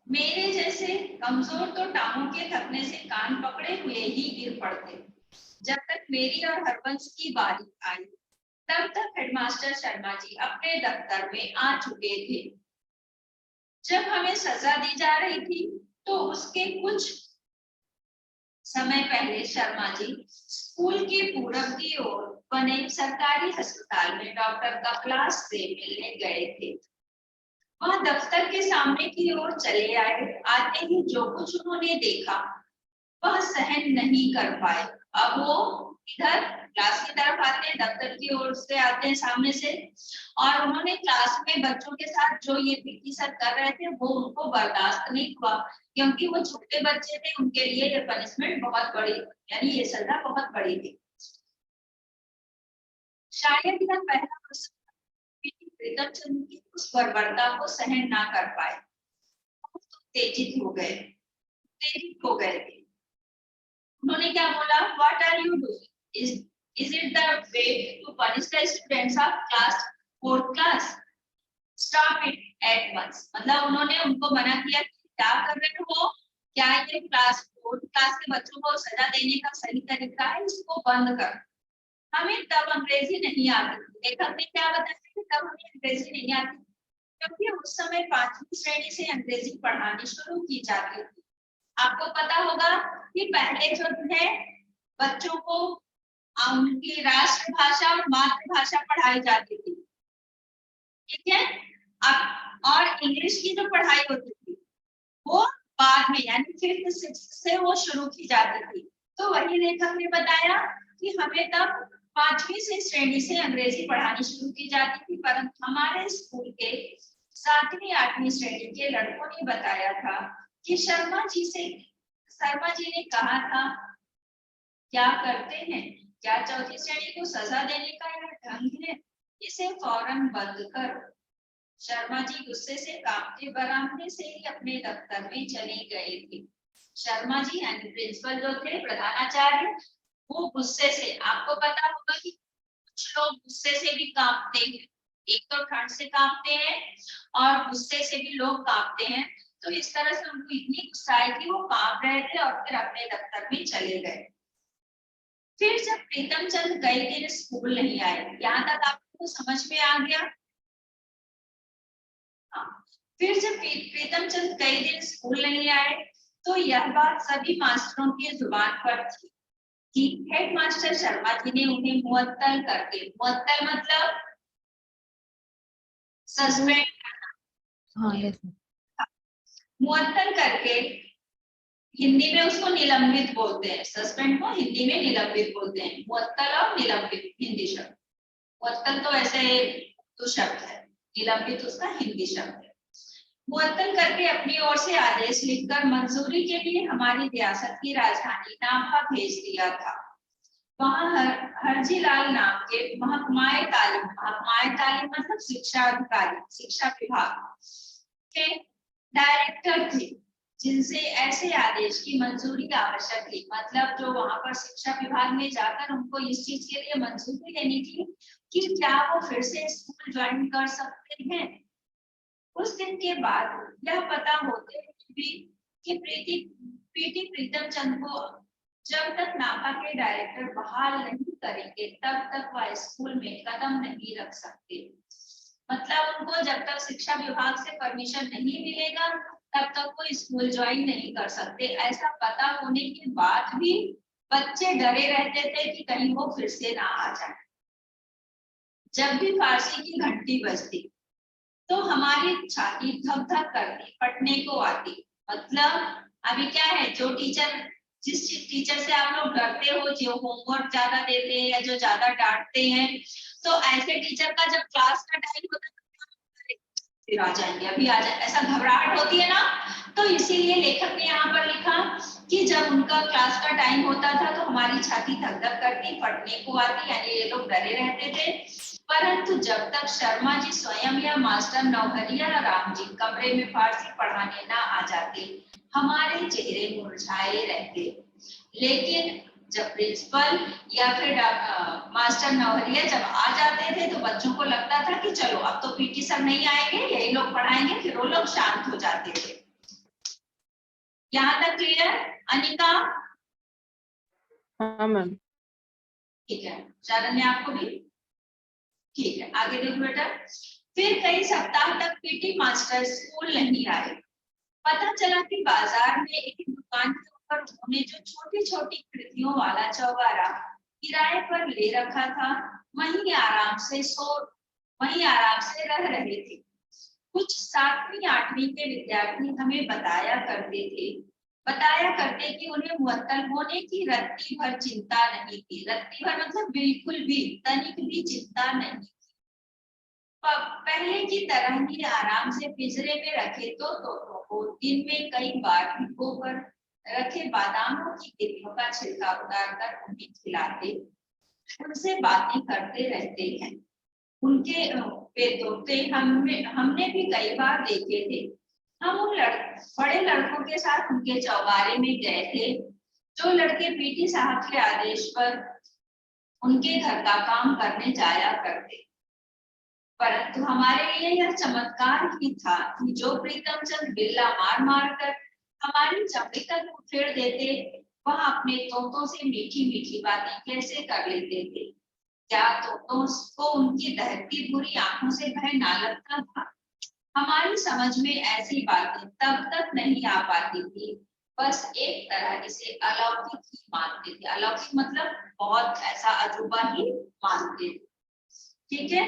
मेरे जैसे कमजोर तो टांगों के थकने से कान पकड़े हुए ही गिर पड़ते। जब तक मेरी और हरबंस की बारी आई तब तक हेडमास्टर शर्मा जी अपने दफ्तर में आ चुके थे। जब हमें सजा दी जा रही थी तो उसके कुछ समय पहले शर्मा जी स्कूल के पूरब की ओर बने सरकारी अस्पताल में डॉक्टर कपलास से मिलने गए थे। वह दफ्तर के सामने की ओर चले आए। आते ही जो कुछ उन्होंने देखा वह सहन नहीं कर पाए। अब वो इधर क्लास की तरफ आते हैं, दफ्तर की ओर से आते हैं सामने से, और उन्होंने क्लास में बच्चों के साथ जो ये पीटी सर कर रहे थे वो उनको बर्दाश्त नहीं हुआ, क्योंकि वो छोटे बच्चे थे, उनके लिए ये पनिशमेंट बहुत बड़ी, यानी ये सजा बहुत बड़ी थी। शायद यह पहला वर्ष प्रीतम चंद की उस बर्बरता को सहन ना कर पाए, तेजित हो गए थे। उन्होंने क्या बोला, what are you doing, is it the way to punish the students of class 4th class, stop it at once. मतलब उन्होंने उनको मना किया कि क्या कर रहे हो, क्या ये क्लास 4th क्लास के बच्चों को सजा देने का सही तरीका है, इसको बंद कर। हमें तब अंग्रेजी नहीं आती थी, लेखक ने क्या बताया कि तब हमें अंग्रेजी नहीं आती, क्योंकि उस समय 5वीं श्रेणी से अंग्रेजी पढ़ानी शुरू की जाती थी। आपको पता होगा कि पहले जो है बच्चों को उनकी राष्ट्रभाषा और मातृभाषा पढ़ाई जाती थी, ठीक है। अब और इंग्लिश की जो पढ़ाई होती थी वो बाद में यानी 5th 6th से वो शुरू की जाती थी। तो वही लेखक ने बताया कि हमें तब 5वीं से श्रेणी से अंग्रेजी पढ़ानी शुरू की जाती थी, परंतु हमारे स्कूल के 7वीं 8वीं श्रेणी के लड़कों ने बताया था कि शर्मा जी ने कहा था, क्या करते हैं, क्या 4थी श्रेणी को सजा देने का यह ढंग है, इसे फौरन बंद करो। शर्मा जी गुस्से से कांपते बरामदे से ही अपने दफ्तर में चले गए थे। शर्मा जी यानी प्रिंसिपल जो थे, प्रधानाचार्य, वो गुस्से से, आपको पता होगा कि कुछ लोग गुस्से से भी कांपते हैं, एक तो ठंड से कांपते हैं और गुस्से से भी लोग कांपते हैं। तो इस तरह से उनको इतनी गुस्सा आई कि वो कांप रहे थे और फिर अपने दफ्तर में चले गए। फिर जब प्रीतम चंद कई दिन स्कूल नहीं आए, यहाँ तक आपको समझ में आ गया। फिर जब प्रीतम चंद कई दिन स्कूल नहीं आए तो यह बात सभी मास्टरों की जुबान पर थी कि हेडमास्टर शर्मा जी ने उन्हें मुअत्तल करके, मुअत्तल मतलब सस्पेंड, हाँ यस। मुअत्तल करके, हिंदी में उसको निलंबित बोलते हैं, सस्पेंड को हिंदी में निलंबित बोलते हैं। मुअत्तल और निलंबित हिंदी शब्द, मुअत्तल तो ऐसे तो शब्द है, निलंबित उसका हिंदी शब्द है। मुअत्तल करके अपनी ओर से आदेश लिखकर मंजूरी के लिए हमारी रियासत की राजधानी नाभा भेज दिया था। वहां हरजीलाल नाम के महकमाए तालीम मतलब शिक्षा अधिकारी, शिक्षा विभाग के डायरेक्टर थे, जिनसे ऐसे आदेश की मंजूरी आवश्यक थी। मतलब जो वहां पर शिक्षा विभाग में जाकर उनको इस चीज के लिए मंजूरी लेनी थी कि क्या वो फिर से स्कूल ज्वाइन कर सकते हैं। उस दिन के बाद यह पता होते भी कि प्रीतम चंद को जब तक नाभा के डायरेक्टर बहाल नहीं करेंगे तब तक वह स्कूल में कदम नहीं रख सकते। मतलब उनको जब तक शिक्षा विभाग से परमिशन नहीं मिलेगा तब तक वो स्कूल ज्वाइन नहीं कर सकते। ऐसा पता होने के बाद भी बच्चे डरे रहते थे कि कहीं वो फिर से ना आ जाए। जब भी फारसी की घंटी बजती तो हमारी छाती धक धक करती, फटने को आती। मतलब अभी क्या है, जो टीचर, जिस टीचर से आप लोग डरते हो, जो होमवर्क ज्यादा देते हैं या जो ज्यादा डांटते हैं, तो ऐसे टीचर का जब क्लास का टाइम होता है फिर आ जाएंगे, अभी आ जाए, ऐसा घबराहट होती है ना। तो इसीलिए लेखक ने यहाँ पर लिखा कि जब उनका क्लास का टाइम होता था तो हमारी छाती धक धक करती, फटने को आती, यानी ये लोग डरे रहते थे। परंतु जब तक शर्मा जी स्वयं या मास्टर नौहरिया राम जी कमरे में फारसी पढ़ाने ना आ जाते, हमारे चेहरे मुरझाए रहते। लेकिन जब प्रिंसिपल या फिर मास्टर नौहरिया जब आ जाते थे तो बच्चों को लगता था कि चलो अब तो पीटी सर नहीं आएंगे, यही लोग पढ़ाएंगे, फिर वो लोग शांत हो जाते थे। यहाँ तक क्लियर अनिका? हाँ मैम। ठीक है, शारण्य आपको भी? ठीक है, आगे देखो बेटा। फिर कई सप्ताह तक पीटी मास्टर स्कूल नहीं आए। पता चला कि बाजार में एक दुकान के ऊपर उन्होंने जो छोटी छोटी कृतियों वाला चौबारा किराए पर ले रखा था, वहीं आराम से रह रहे थे। कुछ 7वीं 8वीं के विद्यार्थी हमें बताया करते कि उन्हें मुअत्तल होने की रत्ती भर चिंता नहीं थी। रत्ती भर मतलब बिल्कुल भी, तनिक भी चिंता नहीं। पहले की तरह ही आराम से पिंजरे में रखे तो तोतों को दिन में कई बार भिगोकर रखे बादामों की गिरियों का छिलका उतारकर उन्हें खिलाते, उनसे बातें करते रहते हैं। उनके वे तोते हमने भी कई बार देखे थे। हम उन बड़े लड़कों के साथ उनके चौबारे में गए थे। जो लड़के पीटी साहब के आदेश पर उनके घर का काम करने जाया करते। परंतु हमारे लिए यह चमत्कार ही था कि जो प्रीतम चंद बिल्ला मार मार कर हमारी चमड़ी तक उछेड़ देते, वह अपने तोतों से मीठी मीठी बातें कैसे कर लेते थे। क्या तोतों को उनकी दहकती बुरी आंखों से भय ना लगता था? हमारी समझ में ऐसी बातें तब तक नहीं आ पाती थी। बस एक तरह इसे अलौकिक ही मानते थे। अलौकिक मतलब बहुत ऐसा अजूबा ही मानते थे। ठीक है,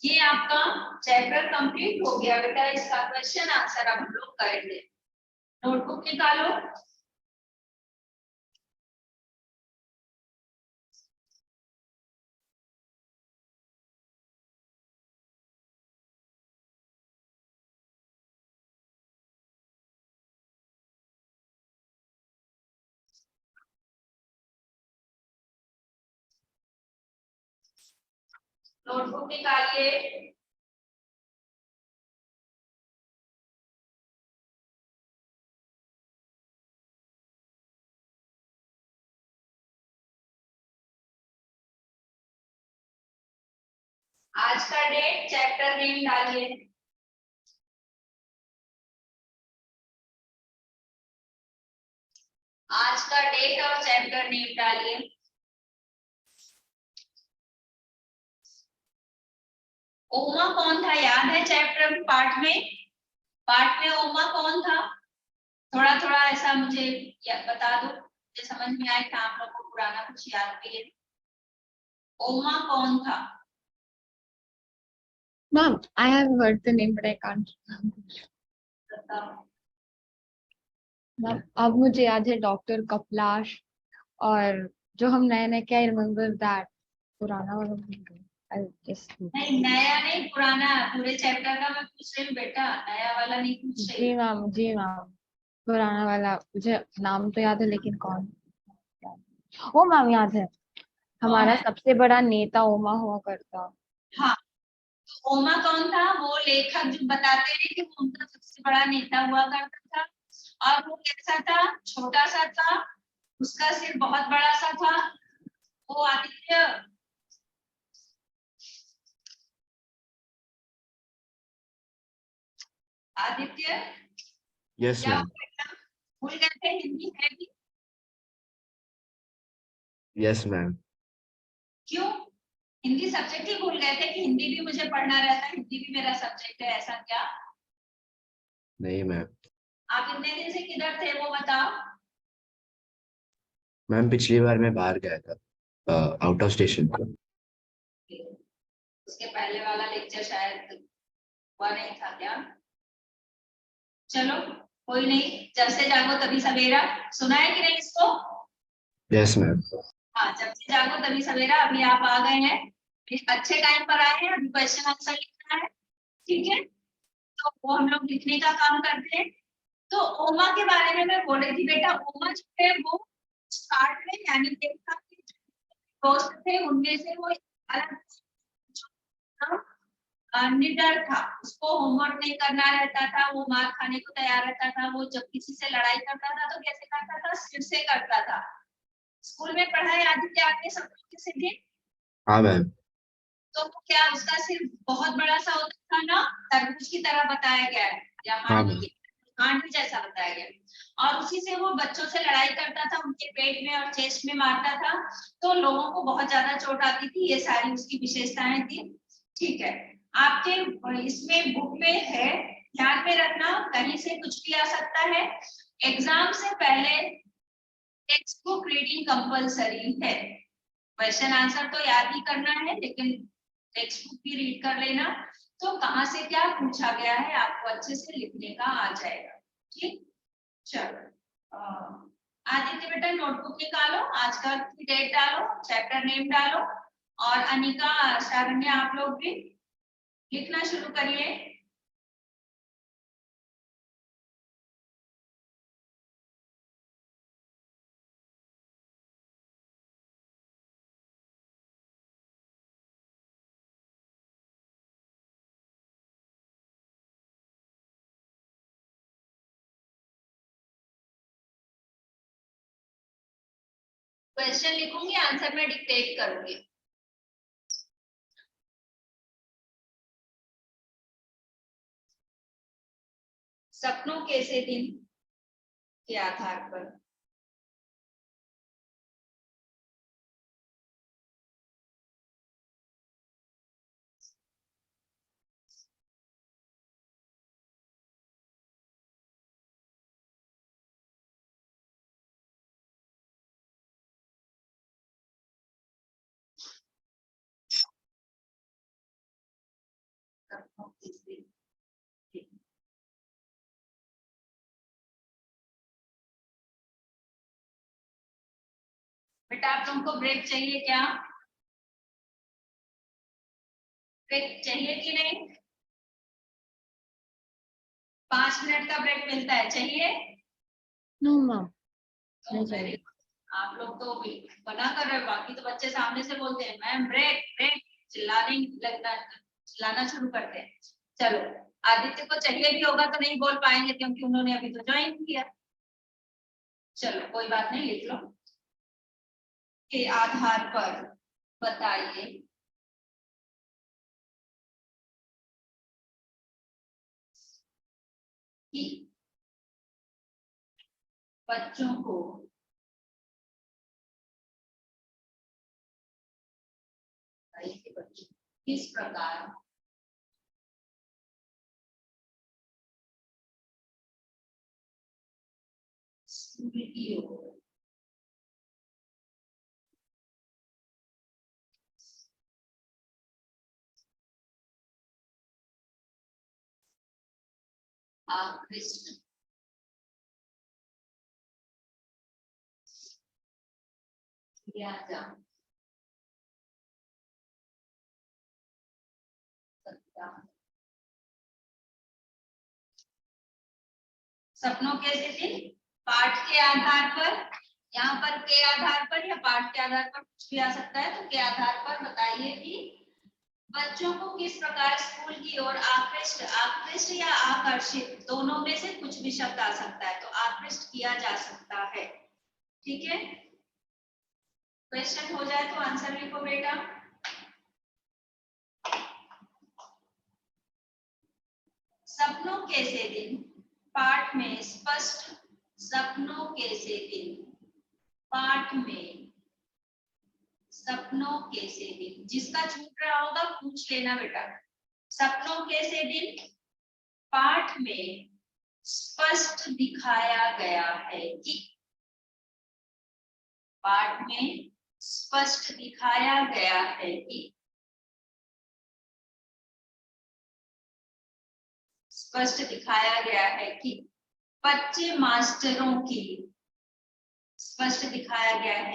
ये आपका चैप्टर कंप्लीट हो गया बेटा। इसका क्वेश्चन आंसर अब हम लोग करेंगे। नोटबुक निकालो। नोटबुक निकालिए। आज का डेट, चैप्टर नेम डालिए। आज का डेट और चैप्टर नेम डालिए। ओमा कौन था, याद है? चैप्टर पार्ट में ओमा कौन था? थोड़ा थोड़ा ऐसा मुझे बता दो, मुझे समझ में आए कि आप लोग को पुराना कुछ याद भी है। ओमा कौन था? Ma'am, I have heard the name, but I can't remember. बताओ। Ma'am, अब मुझे याद है डॉक्टर कपलाश, और जो हम नए नए, क्या रिमेम्बर दैट पुराना वाला भूल गए। I just नहीं, नया नहीं, पुराना। पूरे चैप्टर का मैं पूछ रही हूँ बेटा, नया वाला नहीं पूछ रही। जी मैम, पुराना वाला मुझे नाम तो याद है, लेकिन कौन। ओ मैम, याद है, हमारा है? सबसे बड़ा नेता ओमा हुआ करता। हाँ, तो ओमा कौन था? वो लेखक जो बताते हैं कि वो उनका सबसे बड़ा नेता हुआ करता था। और वो कैसा था? छोटा सा था, उसका सिर बहुत बड़ा सा था। वो आदित्य, आदित्य यस क्या मैम। भूल गए थे? हिंदी है भी? Yes ma'am. क्यों हिंदी सब्जेक्ट ही भूल गए थे कि हिंदी भी मुझे पढ़ना रहता है, हिंदी भी मेरा सब्जेक्ट है, ऐसा क्या? नहीं मैम। आप इतने दिन से किधर थे वो बताओ। मैम पिछली बार मैं बाहर गया था, आउट ऑफ स्टेशन पर। उसके पहले वाला लेक्चर शायद हुआ नहीं था क्या? चलो कोई नहीं, जब से जागो तभी सवेरा, सुना है कि नहीं इसको? Yes ma'am. हाँ, जब से जागो तभी सवेरा। अभी आप आ गए हैं, अच्छे टाइम पर आए हैं, अभी क्वेश्चन आंसर लिखना है, ठीक है? तो वो हम लोग लिखने का काम करते हैं। तो ओमा के बारे में मैं बोल रही थी बेटा, ओमा जो है वो स्टार्ट में यानी दोस्त थे, उनमें से वो अलग निडर था, उसको होमवर्क नहीं करना रहता था, वो मार खाने को तैयार रहता था। वो जब किसी से लड़ाई करता था तो कैसे करता था? सिर से करता था। स्कूल में पढ़ाई आदित्य आपने सब किसी दिन? हाँ मैम। तो वो क्या उसका सिर बहुत बड़ा सा होता था ना, तरबूज की तरह बताया गया है, या हाँ हांडी मैम। की हांडी जैसा बताया गया है। और उसी से वो बच्चों से लड़ाई करता था, उनके पेट में और चेस्ट में मारता था, तो लोगों को बहुत ज्यादा चोट आती थी। ये सारी उसकी विशेषताएं थी, ठीक है? आपके इसमें बुक में है, ध्यान में रखना, कहीं से कुछ भी आ सकता है। एग्जाम से पहले टेक्स्ट बुक रीडिंग कंपलसरी है। क्वेश्चन आंसर तो याद ही करना है, लेकिन टेक्स्ट बुक भी रीड कर लेना, तो कहाँ से क्या पूछा गया है आपको अच्छे से लिखने का आ जाएगा, ठीक? चलो आदित्य बेटा नोटबुक निकालो, आज का डेट डालो, चैप्टर नेम डालो, और अनिका शारण्य आप लोग भी लिखना शुरू करिए। क्वेश्चन लिखूंगी, आंसर में डिक्टेट करूंगी। सपनों के से दिन के आधार पर सपनों के से दिन। बेटा आप तुमको ब्रेक चाहिए क्या? ब्रेक चाहिए कि नहीं? 5 मिनट का ब्रेक मिलता है, चाहिए? नो मैम, तो नहीं वेरी चाहिए। गुड, आप लोग तो मना कर रहे हो, बाकी तो बच्चे सामने से बोलते हैं मैम ब्रेक ब्रेक, चिल्लाने लगना, चिल्लाना शुरू करते हैं। चलो, आदित्य को चाहिए भी होगा तो नहीं बोल पाएंगे, क्योंकि उन्होंने अभी तो ज्वाइन किया। चलो कोई बात नहीं, लिख लो। के आधार पर बताइए कि बच्चों को किस प्रकार स्कूल की ओर आकृष्ट किया जा सकता है। सपनों के दिन पाठ के आधार पर, यहाँ पर के आधार पर या पाठ के आधार पर कुछ भी आ सकता है, तो के आधार पर बताइए कि बच्चों को किस प्रकार स्कूल की ओर आकृष्ट, आकृष्ट या आकर्षित दोनों में से कुछ भी शब्द आ सकता है, तो आकृष्ट किया जा सकता है, ठीक है? क्वेश्चन हो जाए तो आंसर लिखो बेटा। सपनों के से दिन पाठ में स्पष्ट, सपनों के से दिन पाठ में, सपनों के से दिन, जिसका छूट रहा होगा पूछ लेना बेटा। सपनों के से दिन पाठ में स्पष्ट दिखाया गया है कि, पाठ में स्पष्ट दिखाया गया है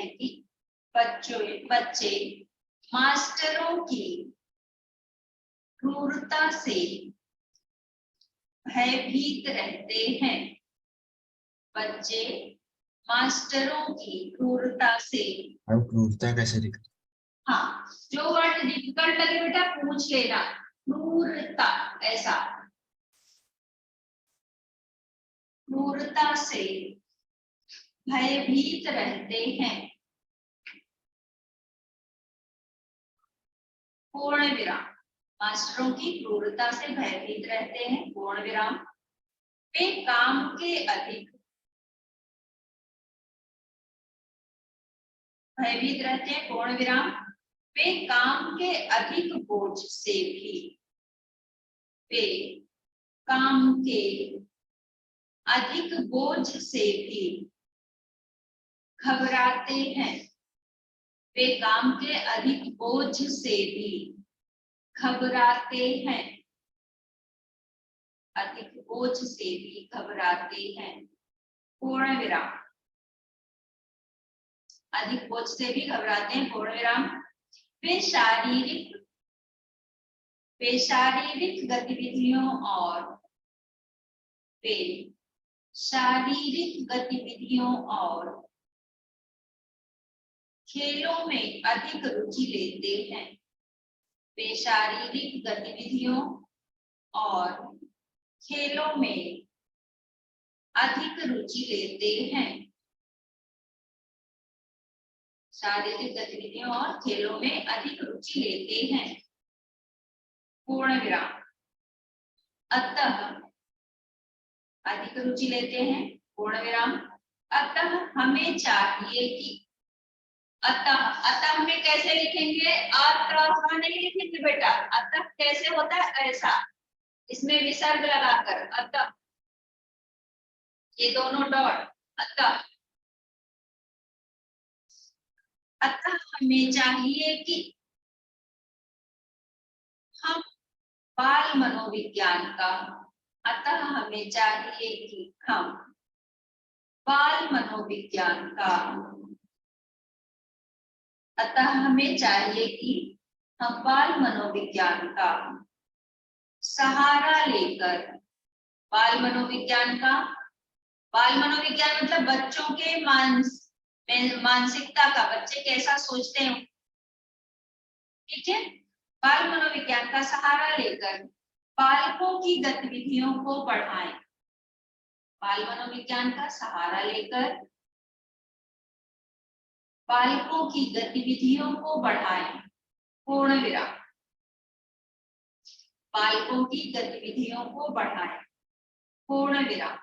कि बच्चे मास्टरों की क्रूरता से भयभीत रहते हैं। बच्चे मास्टरों की क्रूरता से, अब क्रूरता कैसे दिखती? हाँ, जो वर्ड डिफिकल्ट लगे बेटा पूछ लेना। क्रूरता, ऐसा, क्रूरता से भयभीत रहते हैं। पूर्ण विराम। मास्टरों की क्रूरता से भयभीत रहते हैं, पूर्ण विराम। वे काम के अधिक भयभीत रहते हैं, पूर्ण विराम। वे काम के अधिक बोझ से भी, वे काम के अधिक बोझ से भी घबराते हैं। वे काम के अधिक बोझ से भी घबराते हैं। अधिक बोझ से भी घबराते हैं, पूर्ण विराम। अधिक बोझ से भी घबराते हैं, पूर्ण विराम। वे शारीरिक गतिविधियों और खेलों में अधिक रुचि लेते हैं। वे शारीरिक गतिविधियों और खेलों में अधिक रुचि लेते हैं। शारीरिक गतिविधियों और खेलों में अधिक रुचि लेते हैं, पूर्ण विराम। अतः, अधिक रुचि लेते हैं, पूर्ण विराम। अतः हमें चाहिए कि, अतः में कैसे लिखेंगे? अतः नहीं लिखेंगे बेटा। अतः कैसे होता है? ऐसा, इसमें विसर्ग लगाकर, अतः, ये दोनों डॉट, अतः हमें चाहिए कि हम बाल मनोविज्ञान का, अतः हमें चाहिए कि हम बाल मनोविज्ञान का, अतः हमें चाहिए कि हम बाल मनोविज्ञान का सहारा लेकर, बाल मनोविज्ञान मतलब बच्चों के मानसिकता का, बच्चे कैसा सोचते हैं, ठीक है। बाल मनोविज्ञान का सहारा लेकर बालकों की गतिविधियों को बढ़ाएं। बाल मनोविज्ञान का सहारा लेकर बालकों की गतिविधियों को बढ़ाएं, पूर्ण विराम। बालकों की गतिविधियों को बढ़ाएं, पूर्ण विराम।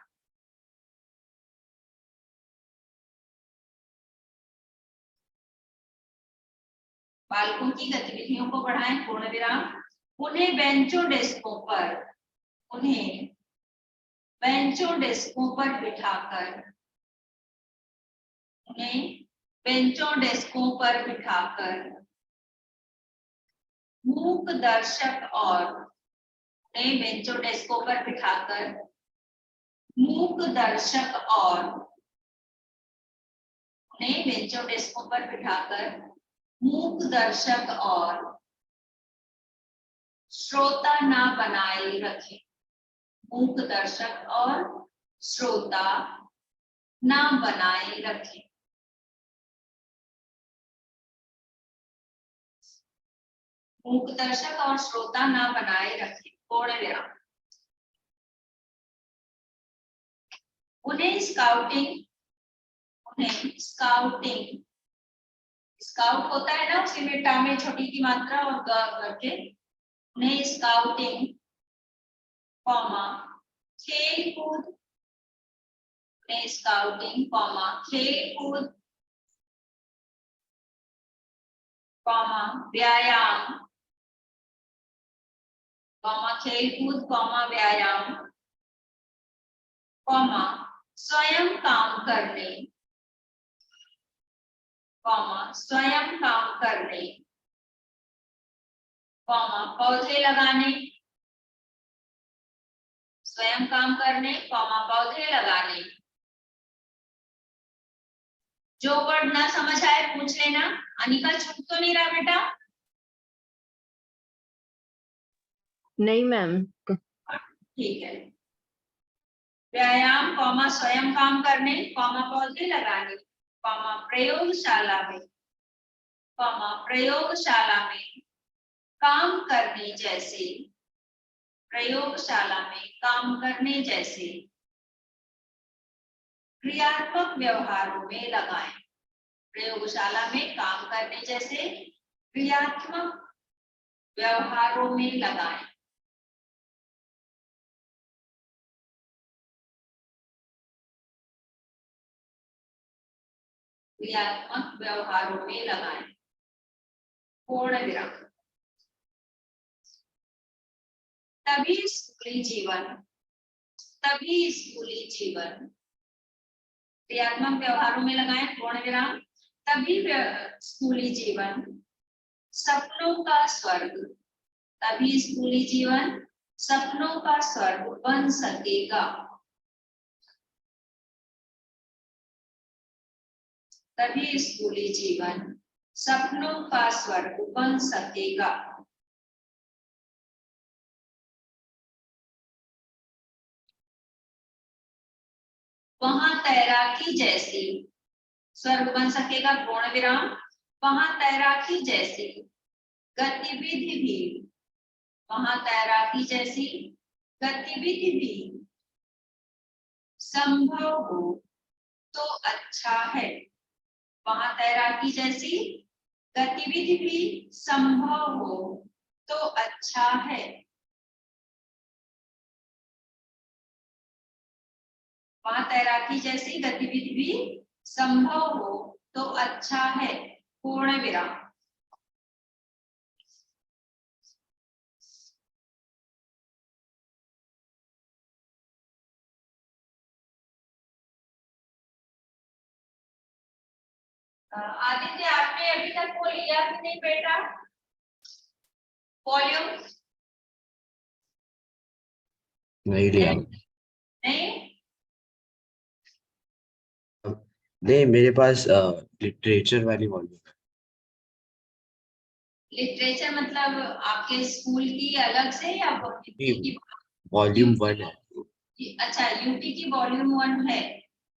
बालकों की गतिविधियों को बढ़ाएं, पूर्ण विराम। उन्हें बेंचों डेस्कों पर बिठाकर मूक दर्शक और श्रोता ना बनाए रखें। मूक दर्शक और श्रोता ना बनाए रखें। मूक दर्शक और श्रोता ना बनाए रखें, पूर्ण विराम। उन्हें स्काउट होता है ना, उसी में टा में छोटी की मात्रा और ग करके, उन्हें स्काउटिंग, खेल कूद, व्यायाम, स्वयं काम करने, कॉमा स्वयं काम करने, कॉमा पौधे लगाने, स्वयं काम करने, कॉमा पौधे लगाने। जो वर्ड ना समझ आए पूछ लेना। अनिका छूट तो नहीं रहा बेटा? नहीं मैम। ठीक है। व्यायाम, कॉमा स्वयं काम करने, कॉमा पौधे लगाने, कॉमा प्रयोगशाला में, कॉमा प्रयोगशाला में काम करने जैसे, प्रयोगशाला में काम करने जैसे क्रियात्मक व्यवहारों में लगाएं। प्रयोगशाला में काम करने जैसे क्रियात्मक व्यवहारों में लगाएं। क्रियात्मक व्यवहारों में लगाएं। पूर्ण विराम। तभी स्कूली जीवन, तभी स्कूली जीवन, क्रियात्मक व्यवहारों में लगाएं पूर्ण विराम, तभी स्कूली जीवन सपनों का स्वर्ग, तभी स्कूली जीवन सपनों का स्वर्ग बन सकेगा, तभी स्कूली जीवन सपनों का स्वर्ग बन सकेगा। वहां तैराकी जैसी, स्वर्ग बन सकेगा पूर्ण विराम, वहां तैराकी जैसी गतिविधि भी, वहां तैराकी जैसी गतिविधि भी संभव हो तो अच्छा है, वहां तैराकी जैसी गतिविधि भी संभव हो तो अच्छा है, वहां तैराकी जैसी गतिविधि भी संभव हो तो अच्छा है, पूर्ण विराम। आदित्य, आपने अभी तक वो लिया कि नहीं बेटा? वॉल्यूम नहीं लिया। नहीं? नहीं, मेरे पास लिटरेचर वाली वॉल्यूम है। लिटरेचर मतलब आपके स्कूल की अलग से या की? वॉल्यूम 1 है। अच्छा, यूपी की वॉल्यूम 1 है,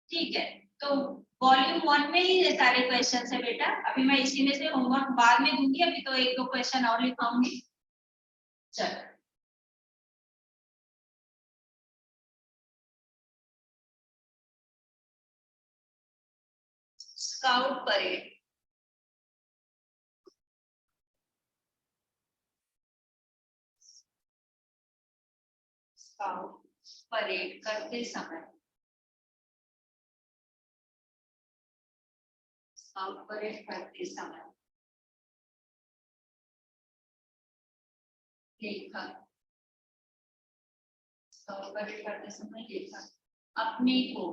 ठीक है। तो वॉल्यूम 1 में ही सारे क्वेश्चन है बेटा। अभी मैं इसी में से होमवर्क बाद में दूंगी, अभी तो एक दो क्वेश्चन और लिखाऊंगी। चलो, स्काउट परेड। स्काउट परेड करते समय, स्काउट परेड करते समय लेखक, स्काउट परेड करते समय लेखक अपने को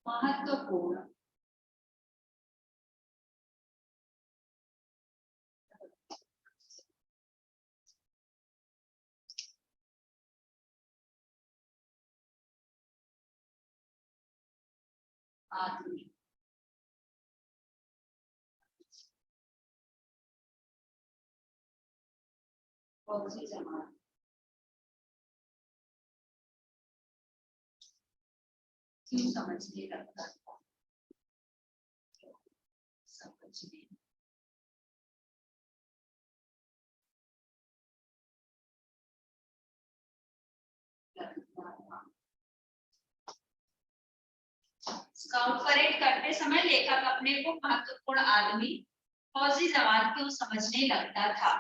महत्वपूर्ण आदमी, फौजी जवान, क्यों समझने लगता, समझने लगता। स्काउट परेड करते समय लेखक अपने को महत्वपूर्ण आदमी, फौजी जवान क्यों समझने लगता था?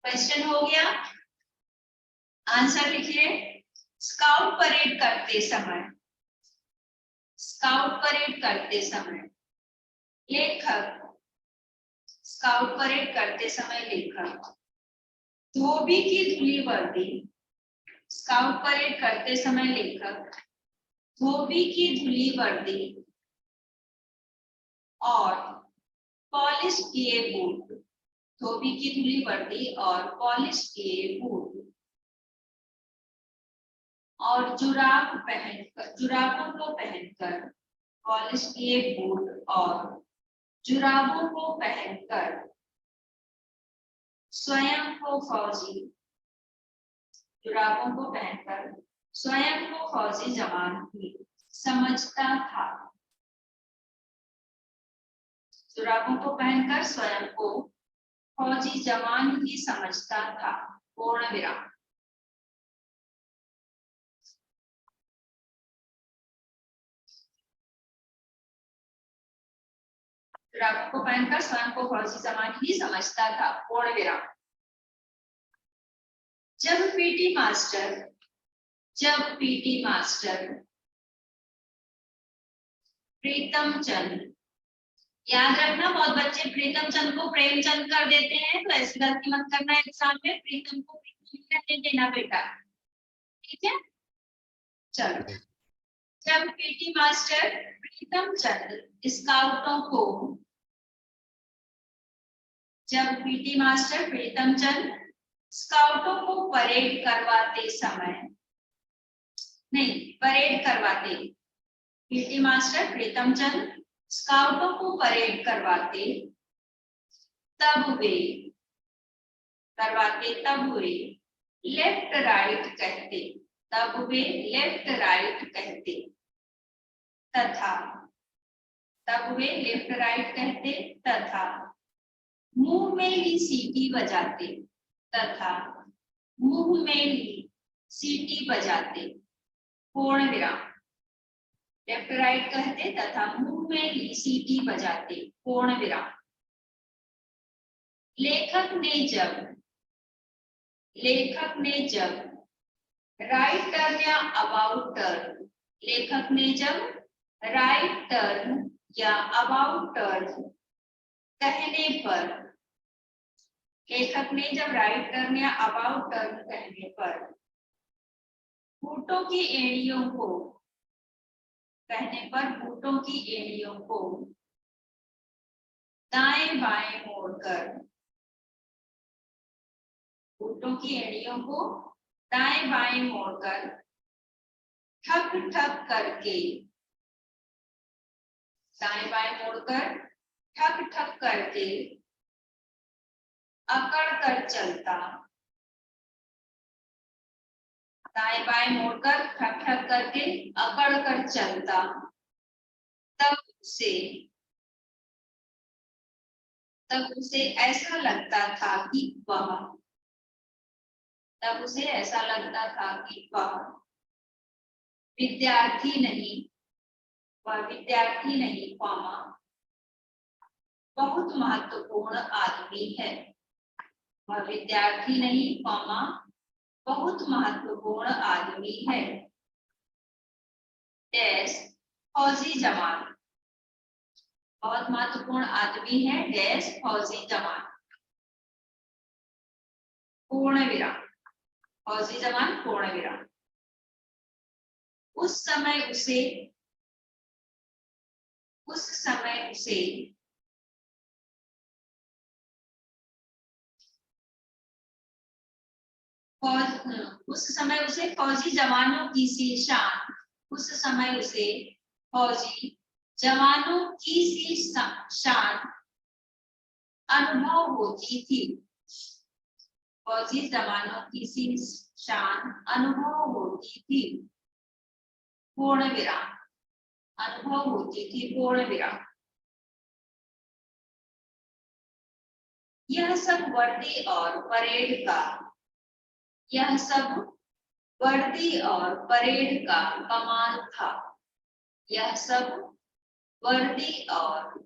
क्वेश्चन हो गया, आंसर लिखिए। स्काउट परेड करते समय, स्काउट परेड करते समय लेखक, स्काउट परेड करते समय लेखक धोबी की धुली वर्दी, स्काउट परेड करते समय लेखक धोबी की धुली वर्दी और पॉलिश किए बूट, धोबी की धुली वर्दी और पॉलिश किए बूट और जुराब पहनकर, जुराबों को पहनकर, पॉलिश किए बूट और जुराबों को पहनकर स्वयं को फौजी, जुराबों को पहनकर स्वयं को फौजी जवान ही समझता था, जुराबों को पहनकर स्वयं को फौजी जवान ही समझता था, पूर्ण विराम। जुराबों को पहनकर स्वयं को फौजी जवान ही समझता था, पूर्ण विराम। जब पीटी मास्टर, जब पीटी मास्टर प्रीतम चंद, याद रखना बहुत बच्चे प्रीतम चंद को प्रेमचंद कर देते हैं, तो ऐसी गलती मत करना एग्जाम में, प्रीतम को प्रीतम नहीं देना बेटा, ठीक है। चलो, जब पीटी मास्टर प्रीतम चंद स्काउटों को, जब पीटी मास्टर प्रीतम चंद स्काउटों को परेड करवाते समय, नहीं परेड करवाते, पीटी मास्टर प्रीतम चंद स्काउटों को परेड करवाते, तब वे, करवाते तब वे लेफ्ट राइट कहते, तब वे लेफ्ट राइट कहते तथा, तब वे लेफ्ट राइट कहते तथा मुंह में ही सीटी बजाते, तथा मुंह में ही सीटी बजाते, पूर्ण विराम। लेफ्ट राइट कहते तथा मुंह में ही सीटी बजाते, पूर्ण विराम। लेखक ने जब, लेखक ने जब राइट टर्न या अबाउट टर्न, लेखक ने जब राइट टर्न या अबाउट टर्न कहने पर, लेखक ने जब राइट टर्न या अबाउट टर्न कहने पर बूटों की एड़ियों को, कहने पर बूटों की एड़ियों को दाएं बाएं मोड़कर, बूटों की एड़ियों को दाएं बाएं मोड़कर ठक ठक करके, दाएं बाएं मोड़कर ठक ठक करके अकड़ कर चलता, दाएं बाएं मोड़कर ठक ठक करके अकड़ कर चलता, तब उसे, तब उसे ऐसा लगता था कि वह, तब उसे ऐसा लगता था कि वह विद्यार्थी नहीं, वह विद्यार्थी नहीं कॉमा बहुत महत्वपूर्ण आदमी है, वह विद्यार्थी नहीं कॉमा बहुत महत्वपूर्ण आदमी है, डैश फौजी जवान, बहुत महत्वपूर्ण आदमी है, डैश फौजी जवान, पूर्ण विराम। फौजी जवान पूर्ण विराम। उस समय उसे, उस समय उसे उस समय उसे फौजी जवानों की सी शान, उस समय उसे फौजी जवानों की सी शान अनुभव होती थी, फौजी जवानों की सी शान अनुभव होती थी, पूर्ण विराम। अनुभव होती थी, पूर्ण विराम। यह सब वर्दी और परेड का, यह सब वर्दी और परेड का कमाल था, यह सब वर्दी और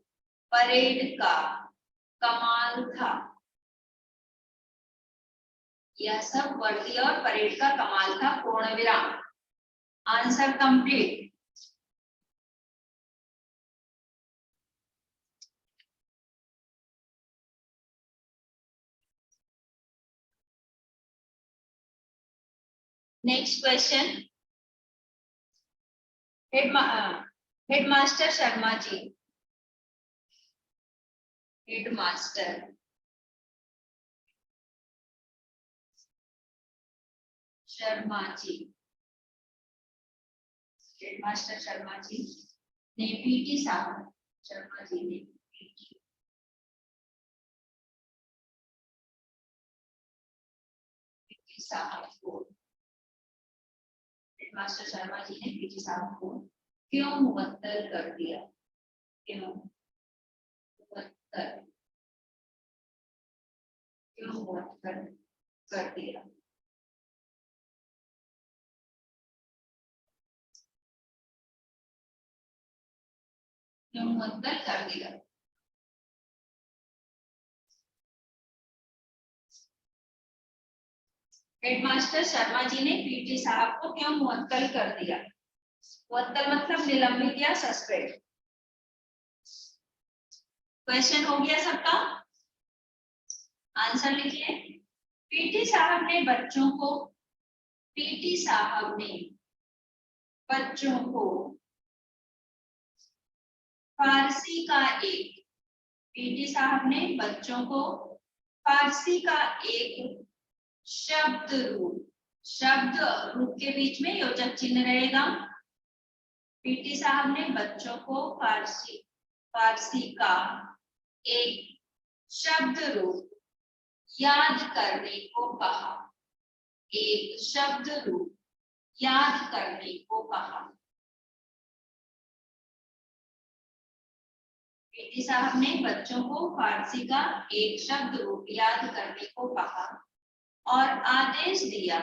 परेड का कमाल था। यह सब वर्दी और परेड का कमाल था, पूर्ण विराम। Answer complete. Next question, headmaster Sharma ji, headmaster Sharma ji, headmaster Sharma ji ने पीटी साहब, शर्मा जी ने पीटी साहब को, हेडमास्टर शर्मा जी ने पीटी साहब को क्यों मुअत्तल कर दिया? क्यों मुअत्तल, क्यों मुअत्तल कर दिया? क्यों मुअत्तल कर दिया? हेडमास्टर शर्मा जी ने पीटी साहब को क्यों मुअत्तल कर दिया? मुअत्तल मतलब निलंबित या सस्पेंड। क्वेश्चन हो गया सबका? आंसर लिखिए। पीटी साहब ने बच्चों को, पीटी साहब ने बच्चों को फारसी का एक, पीटी साहब ने बच्चों को फारसी का एक शब्द रूप, शब्द रूप के बीच में योजक चिन्ह रहेगा। पीटी साहब ने बच्चों को फारसी का एक शब्द रूप याद करने को कहा, एक शब्द रूप याद करने को कहा। पीटी साहब ने बच्चों को फारसी का एक शब्द रूप याद करने को कहा और आदेश दिया,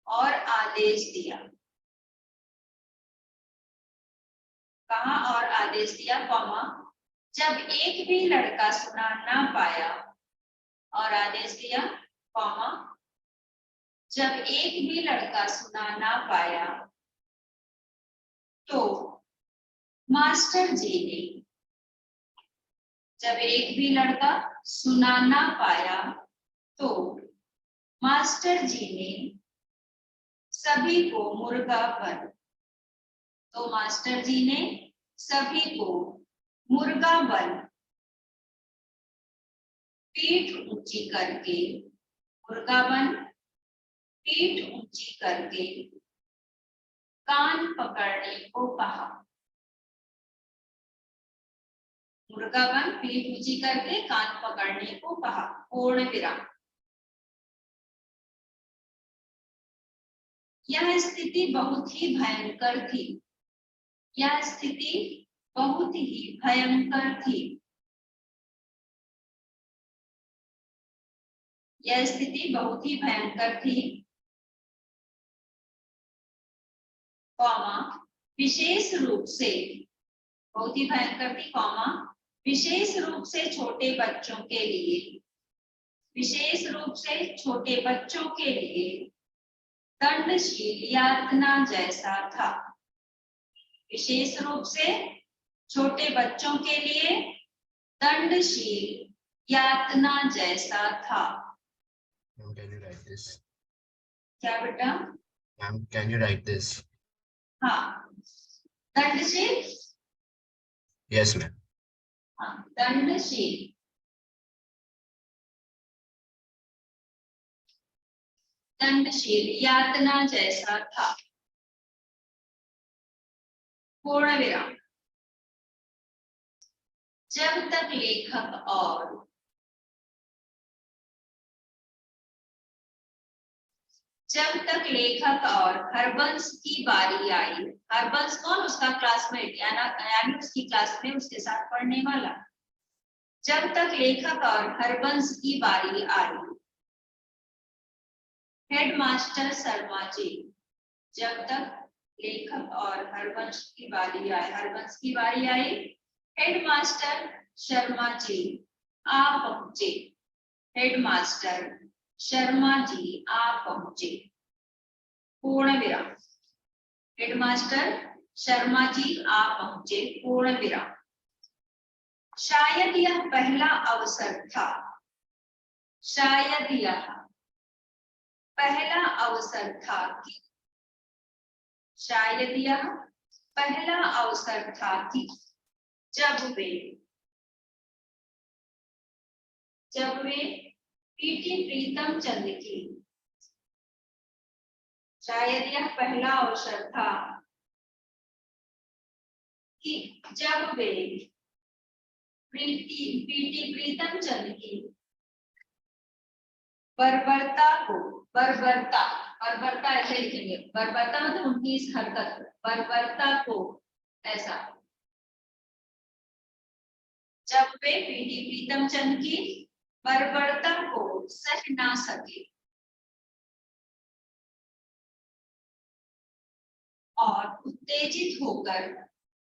और आदेश दिया। कहा और आदेश दिया, कॉमा, जब एक भी लड़का सुना ना पाया, और आदेश दिया, कॉमा, जब एक भी लड़का सुना ना पाया तो मास्टर जी ने, जब एक भी लड़का सुना ना पाया तो मास्टर जी ने सभी को मुर्गा बन, तो मास्टर जी ने सभी को मुर्गा बन पीठ ऊंची करके, मुर्गा बन पीठ ऊंची करके कान पकड़ने को कहा। मुर्गा बन पीठ ऊंची करके कान पकड़ने को कहा, पूर्ण विराम। यह स्थिति बहुत ही भयंकर थी, यह स्थिति बहुत ही भयंकर थी, यह स्थिति बहुत ही भयंकर थी, कॉमा, विशेष रूप से, बहुत ही भयंकर थी, कॉमा, विशेष रूप से छोटे बच्चों के लिए, विशेष रूप से छोटे बच्चों के लिए दंडशील यातना जैसा था, विशेष रूप से छोटे बच्चों के लिए दंडशील यातना जैसा था। Ma'am, can you write this? क्या बेटा? Ma'am, can you write this? हाँ, दंडशील, Yes, ma'am. हाँ, दंडशील, दंडशील यातना जैसा था, पूर्ण विराम। जब तक लेखक और हरबंस की बारी आई, हरबंस कौन? उसका क्लासमेट, यानी उसकी क्लास में उसके साथ पढ़ने वाला। जब तक लेखक और हरबंस की बारी आई, हेडमास्टर शर्मा जी, जब तक लेखक और हरबंस की बारी आई, हेडमास्टर शर्मा जी आ पहुंचे, हेडमास्टर शर्मा जी आप पहुंचे, पूर्ण विराम। हेडमास्टर शर्मा जी आप पहुंचे, पूर्ण विराम। शायद यह पहला अवसर था, शायद यह पहला अवसर था कि, शायद यह पहला अवसर था कि जब वे पीटी प्रीतम चंद की, शायद यह पहला अवसर था कि जब वे पीटी प्रीतम चंद की बर्बरता ऐसे लिखेंगे, बर्बरता मतलब उनकी इस हरकत, बर्बरता को, ऐसा, जब वे पीटी प्रीतम चंद की बर्बरता को सह ना सके और उत्तेजित होकर,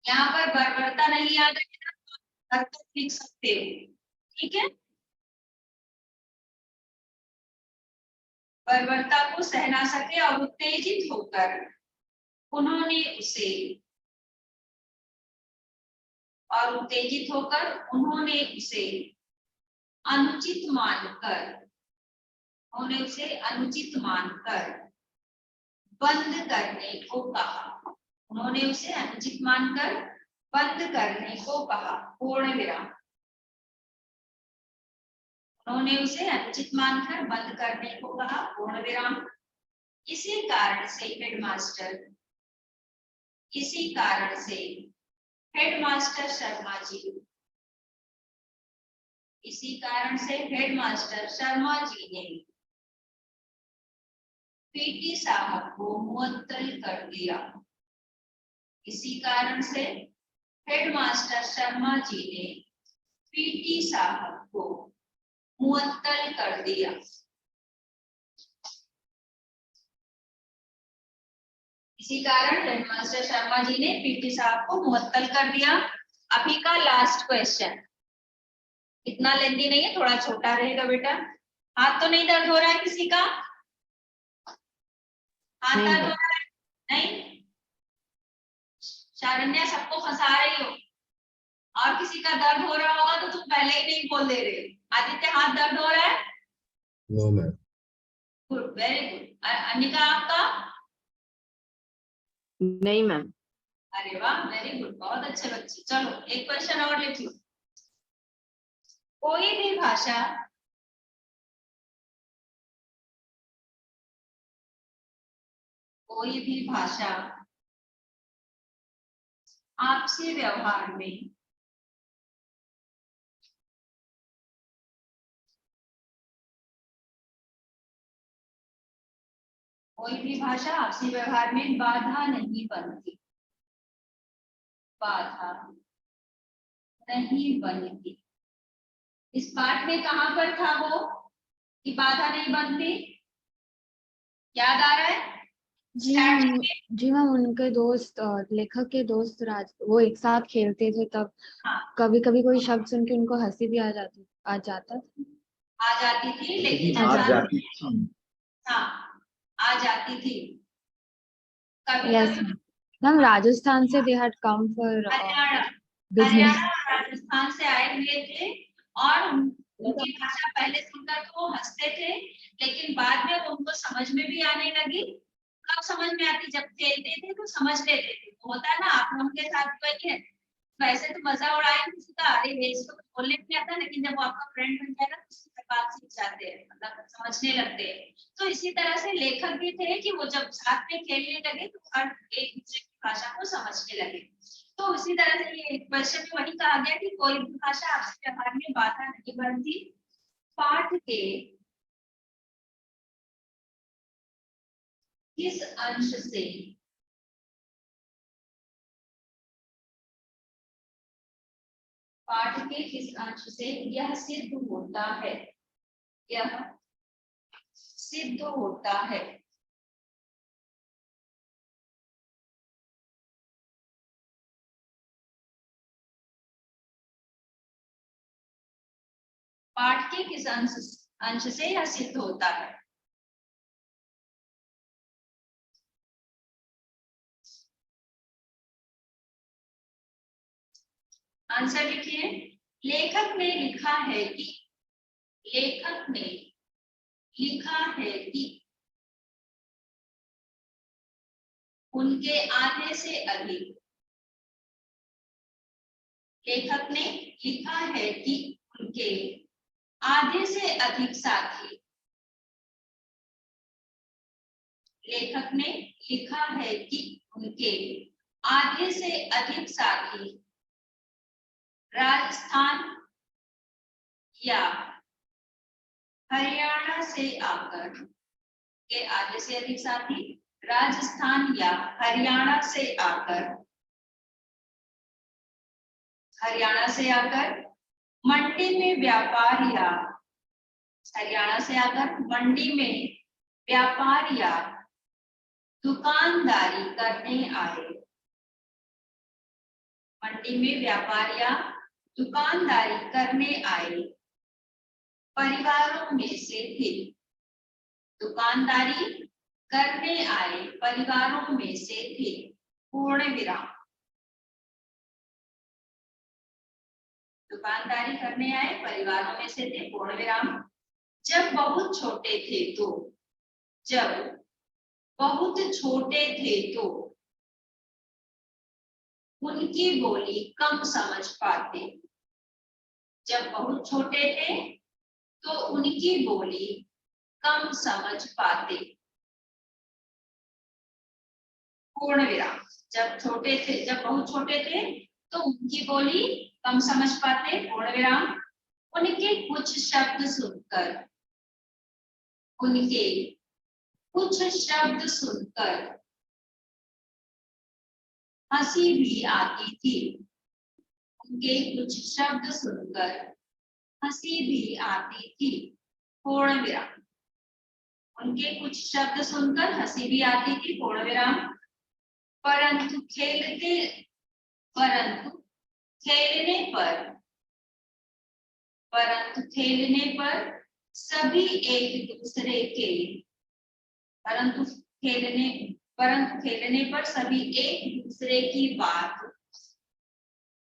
यहाँ पर बर्बरता नहीं याद रखना, हरकत लिख सकते हो, ठीक है। बर्बरता को सह ना सके और उत्तेजित होकर उन्होंने उसे अनुचित मानकर बंद करने को कहा, उन्होंने उसे अनुचित मानकर बंद करने को कहा, पूर्ण विराम। उन्होंने उसे अनुचित मानकर बंद करने को कहा, पूर्ण विराम। इसी कारण से हेडमास्टर शर्मा जी ने पीटी साहब को मुअत्तल कर दिया। इसी कारण से हेडमास्टर शर्मा जी ने पीटी साहब को मुअत्तल कर दिया। इसी कारण हेडमास्टर शर्मा जी ने पीटी साहब को मुअत्तल कर दिया। अभी का लास्ट क्वेश्चन, इतना लेंदी नहीं है, थोड़ा छोटा रहेगा बेटा। हाथ तो नहीं दर्द हो रहा है किसी का? हाथ दर्द हो रहा है? नहीं? शारण्या सबको फंसा रही हो, और किसी का दर्द हो रहा होगा तो तुम पहले ही नहीं बोल दे रहे। आदित्य हाथ दर्द हो रहा है? No ma'am. Good, very good. Anika आपका? नहीं मैम। अरे वाह, वेरी गुड, बहुत अच्छे बच्चे। चलो एक क्वेश्चन और लिख लो। कोई भी भाषा आपसी व्यवहार में बाधा नहीं बनती, बाधा नहीं बनती। इस पाठ में कहां पर था वो कि बाधा नहीं बनती? याद आ रहा है? जी मैम, जी मैम, उनके दोस्त लेखक के दोस्त वो एक साथ खेलते थे, तब हाँ, कभी कभी कोई शब्द सुन के उनको हंसी भी आ जाती थी, लेकिन आ ऐसा जाती हाँ, आ जाती थी कभी यस कभी। मैम, राजस्थान से they had come for Haryana business. और राजस्थान से आए हुए थे, और उनकी भाषा पहले सुनकर तो वो हंसते थे, लेकिन बाद में वो उनको समझ में भी आने लगी। कब समझ में आती? जब खेलते थे तो समझ लेते थे। होता है ना, आप लोगों के साथ वही है, वैसे तो मजा उड़ाए किसी का, अरे ये इसको तो बोलने नहीं आता, लेकिन जब वो आपका फ्रेंड बन जाएगा तो उसकी बात सीख जाते हैं, मतलब समझने लगते हैं। तो इसी तरह से लेखक भी थे कि वो जब साथ में खेलने लगे तो हर एक दूसरे की भाषा को समझने लगे। तो इसी तरह से ये क्वेश्चन में वही कहा गया कि कोई भी भाषा आपसी व्यवहार में बाधा नहीं बनती। पाठ के किस अंश से यह सिद्ध होता है, यह सिद्ध होता है? पाठ के किस अंश अंश से यह सिद्ध होता है। आंसर लिखिए। लेखक ने लिखा है कि, लेखक ने लिखा है कि उनके आधे से अधिक, लेखक ने लिखा है कि उनके आधे से अधिक साथी, लेखक ने लिखा है कि उनके आधे से अधिक साथी राजस्थान या हरियाणा से आकर, के आधे से अधिक साथी राजस्थान या हरियाणा से आकर, हरियाणा से आकर मंडी में व्यापार या, हरियाणा से आकर मंडी में व्यापार या दुकानदारी करने आए, मंडी में व्यापार या दुकानदारी करने आए परिवारों में से थे, दुकानदारी करने आए परिवारों में से थे, पूर्ण विराम। दुकानदारी करने आए परिवारों में से थे, पूर्ण विराम। जब बहुत छोटे थे तो, जब बहुत छोटे थे तो उनकी बोली कम समझ पाते, जब बहुत छोटे थे तो उनकी बोली कम समझ पाते, पूर्ण विराम। जब छोटे थे, जब बहुत छोटे थे तो उनकी बोली कम समझ पाते, पूर्ण विराम। उनके कुछ शब्द सुनकर, उनके कुछ शब्द सुनकर हंसी भी आती थी, उनके कुछ शब्द सुनकर हंसी भी आती थी, पूर्ण विराम। उनके कुछ शब्द सुनकर हंसी भी आती थी, पूर्ण विराम। परंतु खेलते, परंतु खेलने पर, परंतु खेलने पर सभी एक दूसरे के, परंतु खेलने पर सभी एक दूसरे की बात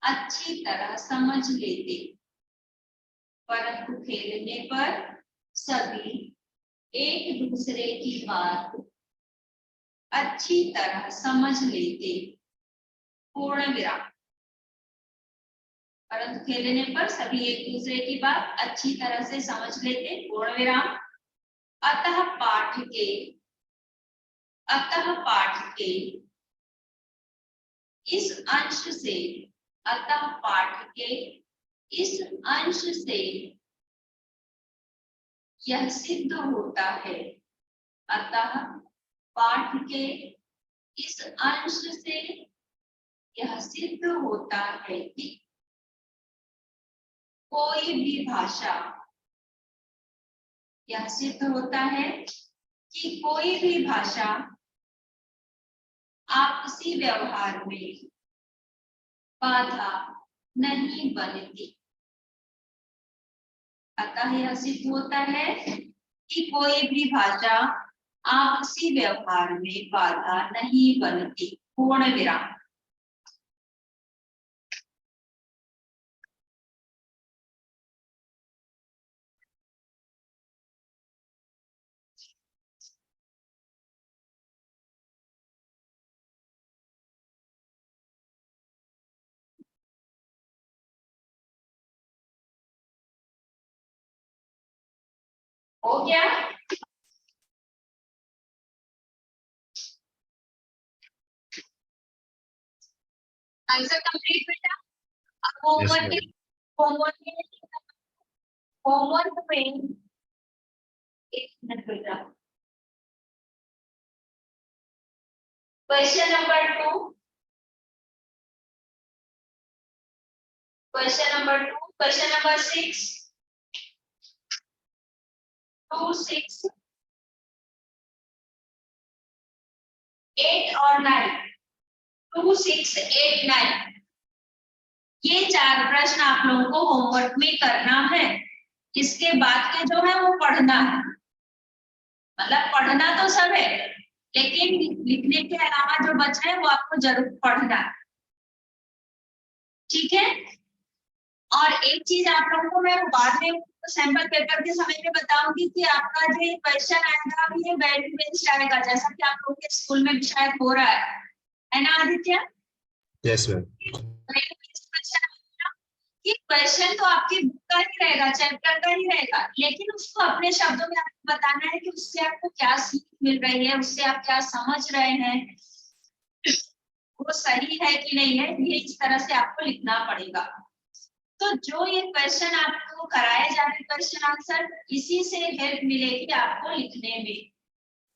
अच्छी तरह समझ लेते, परंतु खेलने पर सभी एक दूसरे की बात अच्छी तरह समझ लेते, पूर्ण विराम। परंतु खेलने पर सभी एक दूसरे की बात अच्छी तरह से समझ लेते, पूर्ण विराम। अतः पाठ के, अतः पाठ के इस अंश से, अतः पाठ के इस अंश से यह सिद्ध होता है, अतः पाठ के इस अंश से यह सिद्ध होता है कि कोई भी भाषा, यह सिद्ध होता है कि कोई भी भाषा आपसी व्यवहार में बाधा नहीं बनती, अतः यह सिद्ध होता है कि कोई भी भाषा आपसी व्यवहार में बाधा नहीं बनती, पूर्ण विराम। हो गया? आंसर कंप्लीट बेटा। अब होमवर्क में, होमवर्क में एक मिनट बेटा। Question number 2, question number 2, question number 6, 2, 6, 8 और 9, 2, 6, 8, 9, ये 4 प्रश्न आप लोगों को होमवर्क में करना है। इसके बाद के जो है वो पढ़ना है, मतलब पढ़ना तो सब है, लेकिन लिखने के अलावा जो बचा है वो आपको जरूर पढ़ना है, ठीक है। और एक चीज आप लोगों को मैं बाद में सैंपल पेपर के समय में बताऊंगी कि आपका जो ये क्वेश्चन आएगा ये वैल्यू बेस्ड आएगा, जैसा कि आप लोगों के स्कूल में भी शायद हो रहा है ना आदित्य? Yes ma'am. ये क्वेश्चन तो आपकी बुक का ही रहेगा, चैप्टर का ही रहेगा, लेकिन उसको अपने शब्दों में आपको बताना है कि उससे आपको क्या सीख मिल रही है, उससे आप क्या समझ रहे हैं, वो सही है कि नहीं है, ये इस तरह से आपको लिखना पड़ेगा। तो जो ये क्वेश्चन आपको कराए जा रहे क्वेश्चन आंसर, इसी से हेल्प मिलेगी आपको लिखने में,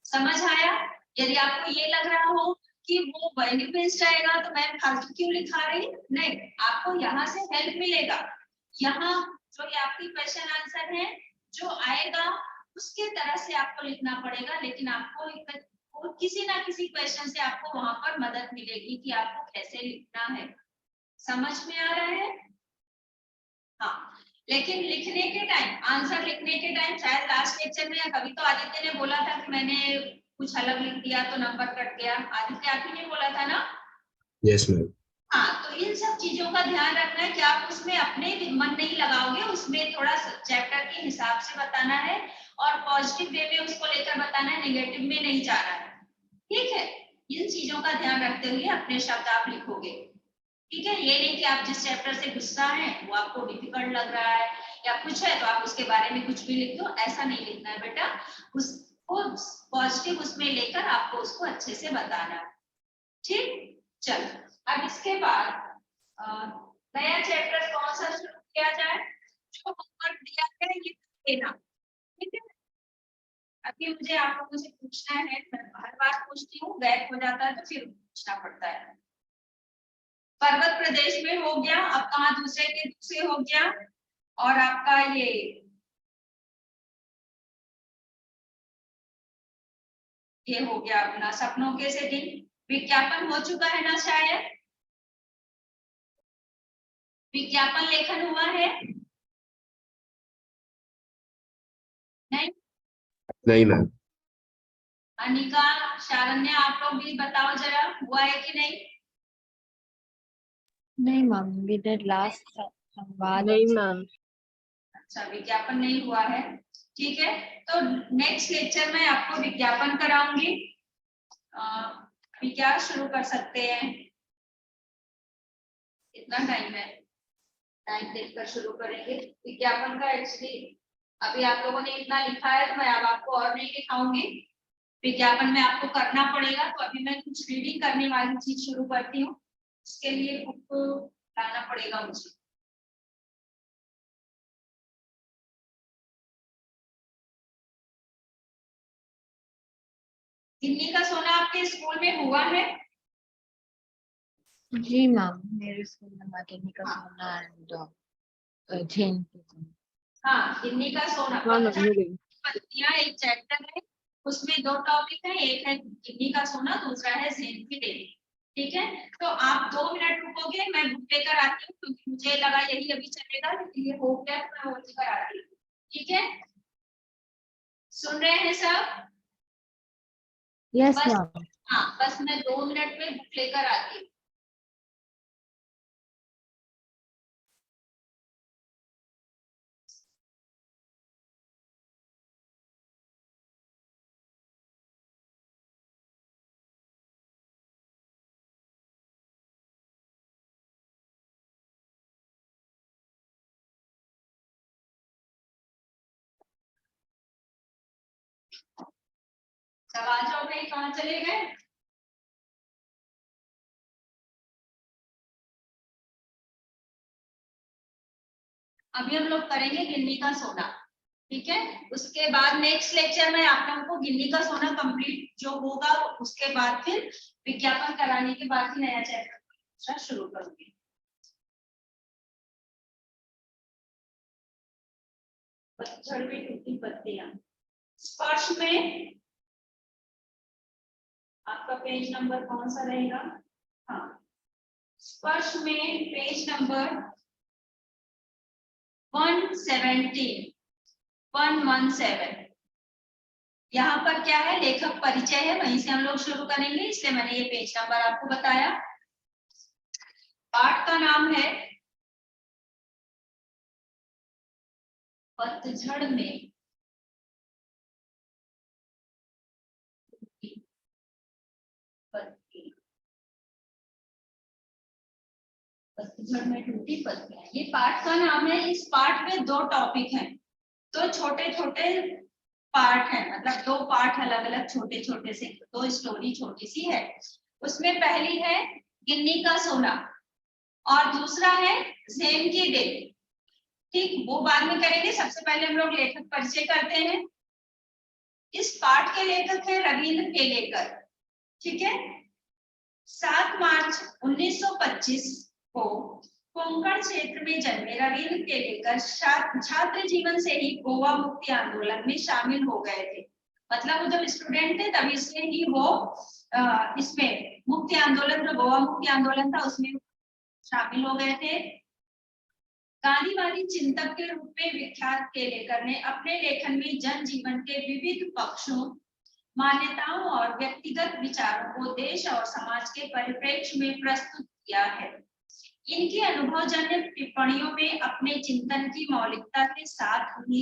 समझ आया? यदि आपको ये लग रहा हो कि वो वैल्यू बेस्ड आएगा तो मैं फालतू क्यों लिखा रही, नहीं, आपको यहाँ से हेल्प मिलेगा। यहाँ जो ये आपकी क्वेश्चन आंसर है जो आएगा उसके तरह से आपको लिखना पड़ेगा, लेकिन आपको किसी ना किसी क्वेश्चन से आपको वहां पर मदद मिलेगी कि आपको कैसे लिखना है, समझ में आ रहा है? हाँ, लेकिन लिखने के टाइम, आंसर लिखने के टाइम, शायद लास्ट लेक्चर में या कभी तो आदित्य ने बोला था कि मैंने कुछ अलग लिख दिया तो नंबर कट गया, आदित्य आप ही ने बोला था ना? Yes ma'am. हाँ, तो इन सब चीजों का ध्यान रखना है कि आप उसमें अपने मन नहीं लगाओगे, उसमें थोड़ा चैप्टर के हिसाब से बताना है और पॉजिटिव वे में उसको लेकर बताना है, नेगेटिव में नहीं जाना है, ठीक है। इन चीजों का ध्यान रखते हुए अपने शब्द आप लिखोगे, ठीक है। ये नहीं कि आप जिस चैप्टर से गुस्सा है वो आपको डिफिकल्ट लग रहा है या कुछ है तो आप उसके बारे में कुछ भी लिख दो, ऐसा नहीं लिखना है बेटा, उसको पॉजिटिव उसमें लेकर आपको उसको अच्छे से बताना है, ठीक। चलो अब इसके बाद नया चैप्टर कौन सा शुरू किया जाए, जो होमवर्क दिया है ये देना, ठीक है। अभी मुझे आप लोगों से पूछना है, मैं हर बार पूछती हूँ, गैप हो जाता है तो फिर पूछना पड़ता है। पर्वत प्रदेश में हो गया, अब कहाँ दूसरे के दूसरे हो गया, और आपका ये हो गया अपना सपनों के से दिन, विज्ञापन हो चुका है ना शायद, विज्ञापन लेखन हुआ है? नहीं नहीं मैम। अनिका, शारण्य, आप लोग भी बताओ जरा, हुआ है कि नहीं? नहीं मैम, वी डिड लास्ट संवाद। नहीं मैम। अच्छा, विज्ञापन नहीं हुआ है, ठीक है। तो नेक्स्ट लेक्चर में आपको विज्ञापन कराऊंगी। अभी क्या शुरू कर सकते हैं, इतना टाइम है, टाइम देखकर शुरू करेंगे विज्ञापन का। एक्चुअली अभी आप लोगों ने इतना लिखा है तो मैं अब आपको और नहीं लिखाऊंगी, विज्ञापन में आपको करना पड़ेगा, तो अभी मैं कुछ रीडिंग करने वाली चीज शुरू करती हूँ, उसके लिए बुक लाना पड़ेगा मुझे। गिन्नी का सोना आपके स्कूल में हुआ है? जी मैम, मेरे स्कूल में माकेनी का सोना एंड झेन की सोना। हाँ, गिन्नी का सोना, हाँ मैम हो गई। पत्तियां एक चैप्टर है, उसमें 2 टॉपिक है, एक है गिन्नी का सोना, दूसरा है ज़ेन की डेली, ठीक है। तो आप 2 मिनट रुकोगे, मैं बुक लेकर आती हूँ, क्योंकि मुझे लगा यही अभी चलेगा, लेकिन ये हो गया तो मैं वो लेकर आती हूँ, ठीक है। सुन रहे हैं सब? यस बस, मैम। हाँ, बस मैं 2 मिनट में बुक लेकर आती हूँ। सब आ जाओ भाई, कहाँ चले गए? अभी हम लोग करेंगे गिन्नी का सोना, ठीक है। उसके बाद नेक्स्ट लेक्चर में आप लोगों को गिन्नी का सोना कंप्लीट जो होगा, उसके बाद फिर विज्ञापन कराने के बाद ही नया चैप्टर शुरू करूंगी। पतझड़ में टूटी पत्तियां, स्पर्श में आपका पेज नंबर कौन सा रहेगा? हाँ, स्पर्श में पेज नंबर 117, 117। यहाँ पर क्या है, लेखक परिचय है, वहीं से हम लोग शुरू करेंगे, इसलिए मैंने ये पेज नंबर आपको बताया। पाठ का नाम है पतझड़ में पत्ती, पतझड़ में टूटी पत्तियां, ये पाठ का नाम है। इस पाठ में 2 टॉपिक हैं, 2 छोटे छोटे पार्ट है, मतलब 2 पार्ट अलग अलग छोटे छोटे से, 2 स्टोरी छोटी सी है। उसमें पहली है गिन्नी का सोना और दूसरा है ज़ेन की दिल। ठीक, वो बाद में करेंगे, सबसे पहले हम लोग लेखक परिचय करते हैं। इस पाठ के लेखक है रविंद्र केलेकर। ठीक है, 7 मार्च 1925 को कोंकण क्षेत्र में जन्मे रविंद्र केलेकर छात्र जीवन से ही गोवा मुक्ति आंदोलन में शामिल हो गए थे। मतलब वो जब स्टूडेंट थे तभी से ही वो इसमें मुक्ति आंदोलन, जो गोवा मुक्ति आंदोलन था उसमें शामिल हो गए थे। गांधीवादी चिंतक के रूप में विख्यात केलेकर ने अपने लेखन में जनजीवन के विविध पक्षों, मान्यताओं और व्यक्तिगत विचारों को देश और समाज के परिप्रेक्ष्य में प्रस्तुत किया है। इनकी अनुभवजन्य टिप्पणियों में अपने चिंतन की मौलिकता के साथ ही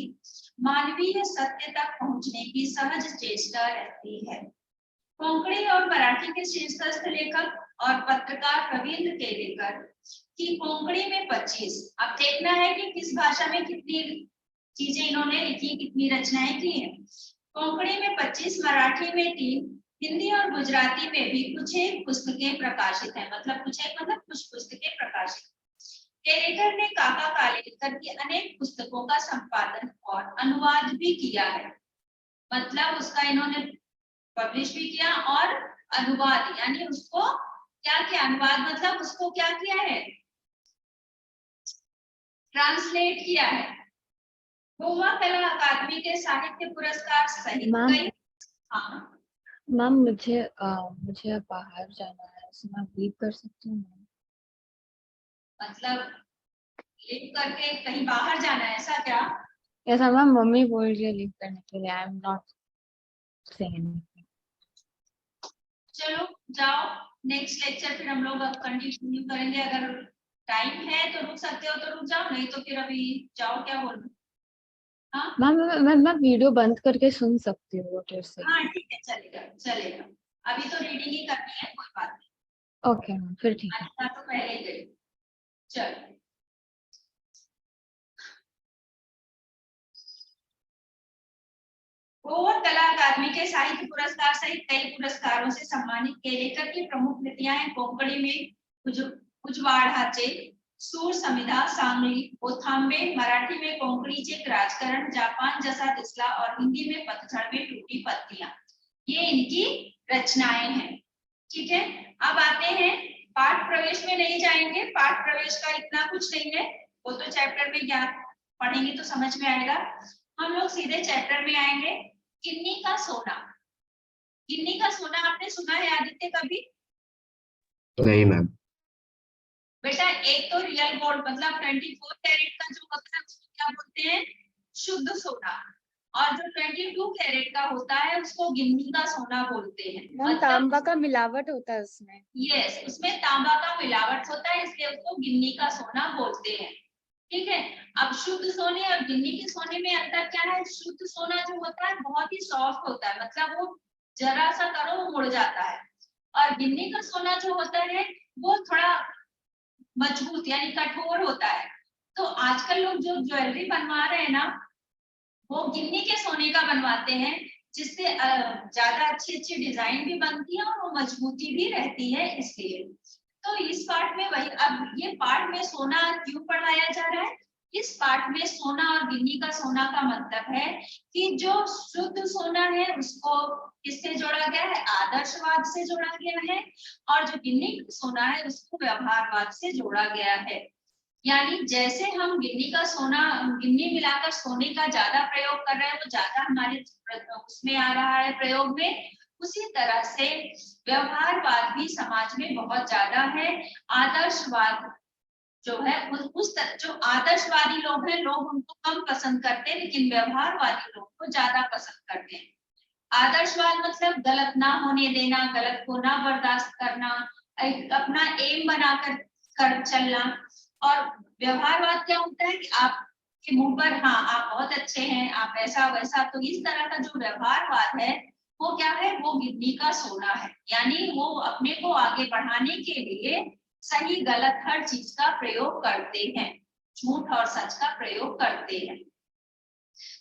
मानवीय सत्य तक पहुंचने की सहज चेष्टा रहती है। कोंकणी और मराठी के शीर्षस्थ लेखक और पत्रकार रविंद्र केलेकर की कोंकणी में 25, अब देखना है कि किस भाषा में कितनी चीजें इन्होंने लिखी, कितनी रचनाएं की हैं। कोंकणी में 25, मराठी में 3, हिंदी और गुजराती में भी कुछ एक पुस्तकें प्रकाशित हैं, मतलब कुछ एक मतलब कुछ पुस्तकें प्रकाशित। केलेकर ने काका कालेकर की अनेक पुस्तकों का संपादन और अनुवाद भी किया है, मतलब उसका इन्होंने पब्लिश भी किया और अनुवाद, यानी उसको क्या किया, अनुवाद मतलब उसको क्या किया है, ट्रांसलेट किया है। गोवा कला अकादमी के साहित्य पुरस्कार सहित कई, हाँ मैम मुझे अब बाहर जाना है, so मैं लीव कर सकती हूँ? मतलब लीव करके कहीं बाहर जाना है, ऐसा क्या? ऐसा मैम मम्मी बोल रही है लीव करने के लिए। I am not saying anything. चलो जाओ, नेक्स्ट लेक्चर फिर हम लोग अब कंटिन्यू करेंगे। अगर टाइम है तो रुक सकते हो तो रुक जाओ, नहीं तो फिर अभी जाओ, क्या बोल रहे? हाँ मैं वीडियो बंद करके सुन सकती हूँ फिर से। हाँ ठीक है, चलेगा चलेगा, अभी तो रीडिंग ही करनी है, कोई बात नहीं। ओके मैम, फिर ठीक है। अच्छा तो पहले ही गई, चलो। गोवा कला अकादमी के साहित्य पुरस्कार सहित कई पुरस्कारों से सम्मानित केलेकर की प्रमुख कृतियां हैं कोंकणी में उजवाडाचे, सूर समिधा, सांगली, ओथांबे, मराठी में कोंकणी चेक राजकारण, जापान जैसा दिसला और हिंदी में पतझड़ में टूटी पत्तियां। ये इनकी रचनाएं हैं। ठीक है, अब आते हैं पाठ प्रवेश में नहीं जाएंगे, पाठ प्रवेश का इतना कुछ नहीं है, वो तो चैप्टर में ज्ञान पढ़ेंगे तो समझ में आएगा। हम लोग सीधे चैप्टर में आएंगे। गिन्नी का सोना, गिन्नी का सोना आपने सुना है आदित्य कभी? नहीं मैम। बेटा एक तो रियल गोल्ड मतलब 24 कैरेट का जो होता है उसको क्या बोलते हैं, शुद्ध सोना, और जो 22 कैरेट का होता है उसको गिन्नी का सोना बोलते हैं। मतलब तांबा का मिलावट होता है उसमें। यस, उसमें तांबा का मिलावट होता है, इसलिए उसको गिन्नी का सोना बोलते हैं। ठीक है, अब शुद्ध सोने और गिन्नी के सोने में अंतर क्या है? शुद्ध सोना जो होता है बहुत ही सॉफ्ट होता है, मतलब वो जरा सा करो वो मुड़ जाता है, और गिन्नी का सोना जो होता है वो थोड़ा मजबूत यानी कठोर होता है। तो आजकल लोग जो ज्वेलरी बनवा रहे हैं ना, वो गिन्नी के सोने का बनवाते हैं, जिससे ज्यादा अच्छी अच्छी डिजाइन भी बनती है और वो मजबूती भी रहती है, इसलिए। तो इस पार्ट में वही, अब ये पार्ट में सोना क्यों पढ़ाया जा रहा है? इस पार्ट में सोना और गिन्नी का सोना का मतलब है कि जो शुद्ध सोना है उसको किससे जोड़ा गया है? आदर्शवाद से जोड़ा गया है, और जो गिन्नी का सोना है उसको व्यवहारवाद से जोड़ा गया है। यानी जैसे हम गिन्नी का सोना, गिन्नी मिलाकर सोने का ज्यादा प्रयोग कर रहे हैं, वो ज्यादा हमारे उसमें आ रहा है प्रयोग में, उसी तरह से व्यवहारवाद भी समाज में बहुत ज्यादा है। आदर्शवाद जो है जो आदर्शवादी लोग हैं, लोग उनको कम पसंद करते हैं, लेकिन व्यवहारवादी लोग को ज्यादा पसंद करते हैं। आदर्शवाद मतलब गलत ना होने देना, गलत को ना बर्दाश्त करना, एक अपना एम बनाकर चलना। और व्यवहारवाद क्या होता है कि आपके मुंह पर हाँ आप बहुत अच्छे हैं, आप ऐसा वैसा, तो इस तरह का जो व्यवहारवाद है वो क्या है, वो गिन्नी का सोना है। यानी वो अपने को आगे बढ़ाने के लिए सही गलत हर चीज का प्रयोग करते हैं, झूठ और सच का प्रयोग करते हैं।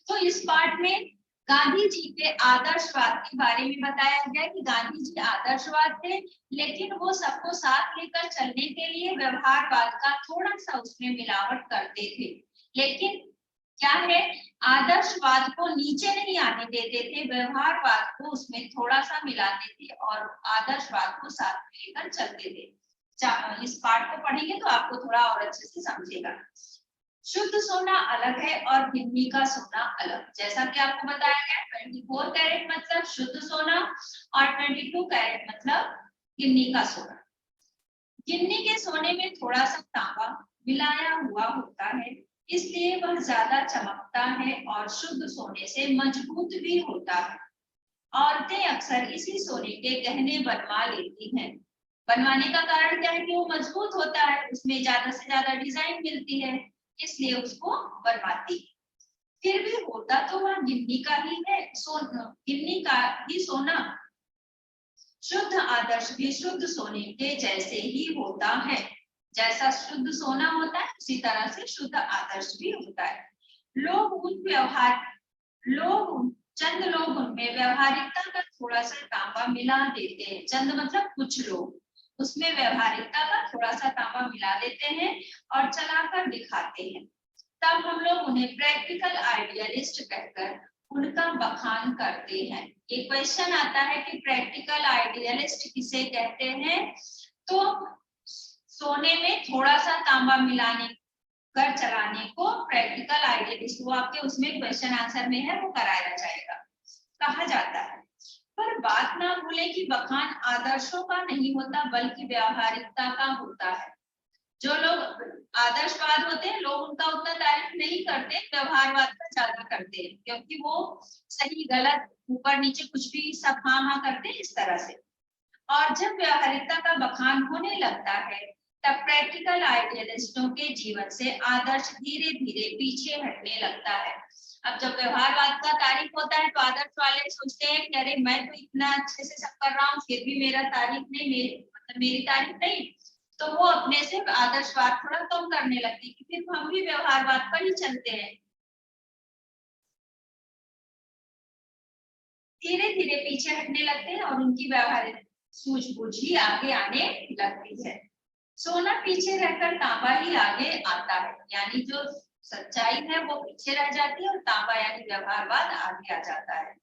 तो इस पार्ट में गांधी जी के आदर्शवाद के बारे में बताया गया कि गांधी जी आदर्शवाद थे, लेकिन वो सबको साथ लेकर चलने के लिए व्यवहारवाद का थोड़ा सा उसमें मिलावट करते थे। लेकिन क्या है, आदर्शवाद को नीचे नहीं आने देते थे, व्यवहारवाद को उसमें थोड़ा सा मिलाते थे और आदर्शवाद को साथ में लेकर चलते थे। इस पार्ट को पढ़ेंगे तो आपको थोड़ा और अच्छे से समझेगा। शुद्ध सोना अलग है और गिन्नी का सोना अलग। जैसा कि आपको बताया गया 24 कैरेट मतलब शुद्ध सोना और 22 कैरेट मतलब गिन्नी का सोना। गिन्नी के सोने में थोड़ा सा तांबा मिलाया हुआ होता है, इसलिए वह ज्यादा चमकता है और शुद्ध सोने से मजबूत भी होता है। औरतें अक्सर इसी सोने के गहने बनवा लेती हैं। बनवाने का कारण क्या है कि वो मजबूत होता है, उसमें ज्यादा से ज्यादा डिजाइन मिलती है, इसलिए उसको बनवाती। फिर भी होता तो वह गिन्नी का ही है, गिन्नी का ही सोना। शुद्ध आदर्श भी शुद्ध सोने के जैसे ही होता है। जैसा शुद्ध सोना होता है उसी तरह से शुद्ध आदर्श भी होता है। चंद लोग उनमें व्यवहारिकता का थोड़ा सा तांबा मिला देते हैं। चंद मतलब कुछ लोग उसमें व्यवहारिकता का थोड़ा सा तांबा मिला देते हैं और चलाकर दिखाते हैं। तब हम लोग उन्हें प्रैक्टिकल आइडियलिस्ट कहकर उनका बखान करते हैं। एक क्वेश्चन आता है कि प्रैक्टिकल आइडियलिस्ट किसे कहते हैं? तो सोने में थोड़ा सा तांबा मिलाने कर चलाने को प्रैक्टिकल आइडियलिस्ट, वो आपके उसमें क्वेश्चन आंसर में है, वो कराया जाएगा, कहा जाता है। पर बात ना भूले कि बखान आदर्शों का नहीं होता बल्कि व्यवहारिकता का होता है। जो लोग आदर्शवाद होते हैं लोग उनका उतना तारीफ नहीं करते, व्यवहारवाद का ज्यादा करते हैं, क्योंकि वो सही गलत ऊपर नीचे कुछ भी सब हाँ हाँ करते हैं इस तरह से। और जब व्यवहारिकता का बखान होने लगता है तब प्रैक्टिकल आइडियलिस्टों के जीवन से आदर्श धीरे धीरे पीछे हटने लगता है। अब जब व्यवहारवाद का तारीफ होता है तो आदर्श वाले सोचते हैं कि अरे मैं तो इतना अच्छे से सब कर रहा हूँ फिर भी मेरा तारीफ नहीं, मेरी तारीफ नहीं, तो वो अपने से आदर्शवाद थोड़ा कम करने लगते हैं कि फिर हम भी व्यवहारवाद पर ही चलते हैं। धीरे धीरे पीछे हटने लगते हैं और उनकी व्यवहारिक सूझबूझ ही आगे आने लगती है। सोना पीछे रहकर तांबा ही आगे आता है, यानी जो सच्चाई है वो पीछे रह जाती है और तांबा यानी व्यवहारवाद आगे आ जाता है।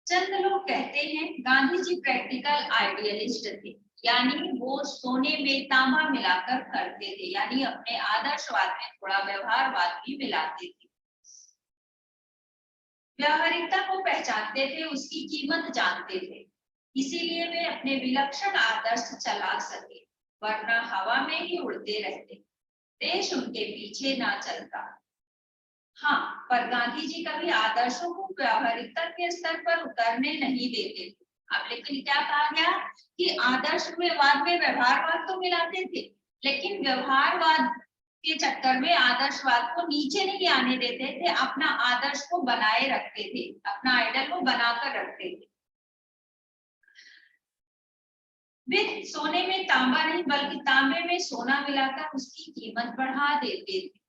चंद लोग कहते हैं गांधी जी प्रैक्टिकल आइडियलिस्ट थे, यानी वो सोने में तांबा मिलाकर करते थे, यानी अपने आदर्शवाद में थोड़ा व्यवहारवाद भी मिलाते थे। व्यवहारिकता को पहचानते थे, उसकी कीमत जानते थे, इसीलिए वे अपने विलक्षण आदर्श चला सके, वरना हवा में ही उड़ते रहते, देश उनके पीछे ना चलता। हाँ, पर गांधी जी कभी आदर्शों को व्यवहारिकता के स्तर पर उतरने नहीं देते थे। अब लेकिन क्या कहा गया कि आदर्शवाद में व्यवहारवाद तो मिलाते थे, लेकिन व्यवहारवाद के चक्कर में आदर्शवाद को नीचे नहीं आने देते थे, अपना आदर्श को बनाए रखते थे, अपना आइडल को बनाकर रखते थे। वे सोने में तांबा नहीं बल्कि तांबे में सोना मिलाकर उसकी कीमत बढ़ा देते थे।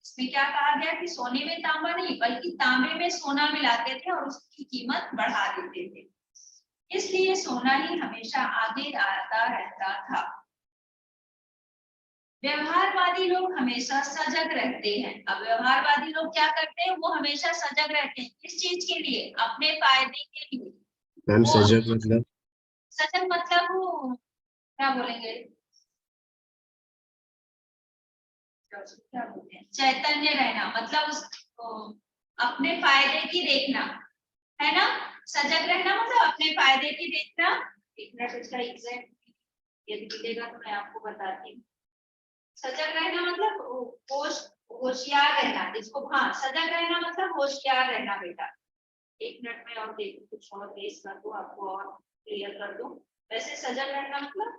इसमें क्या कहा गया कि सोने में तांबा नहीं बल्कि तांबे में सोना मिलाते थे और उसकी कीमत बढ़ा देते थे, इसलिए सोना ही हमेशा आगे आता रहता था। व्यवहारवादी लोग हमेशा सजग रहते हैं। अब व्यवहारवादी लोग क्या करते हैं, वो हमेशा सजग रहते हैं, किस चीज के लिए? अपने फायदे के लिए। मैम सजग मतलब? सजग मतलब वो क्या बोलेंगे, क्या बोलते हैं, चैतन्य रहना, मतलब उसको अपने फायदे की देखना है ना। सजग रहना मतलब अपने फायदे की देखना। एक मिनट इसका एग्जैक्ट यदि मिलेगा तो मैं आपको बताती हूँ। सजग रहना मतलब होशियार रहना, जिसको हाँ सजग रहना मतलब होशियार रहना बेटा। एक मिनट में और देख कुछ और पेश कर दूं आपको और क्लियर कर दूं। वैसे सजग रहना मतलब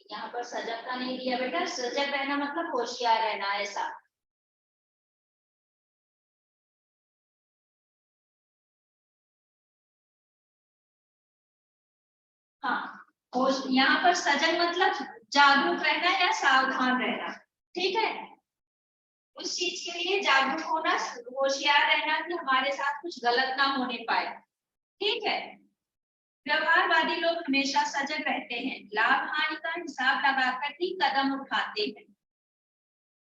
यहाँ पर सजग का नहीं दिया बेटा, सजग रहना मतलब होशियार रहना ऐसा। हाँ यहाँ पर सजग मतलब जागरूक रहना या सावधान रहना, ठीक है। उस चीज के लिए जागरूक होना, होशियार रहना कि हमारे साथ कुछ गलत ना होने पाए, ठीक है। व्यवहारवादी लोग हमेशा सजग रहते हैं, लाभ हानि का हिसाब लगाकर ही कदम उठाते हैं,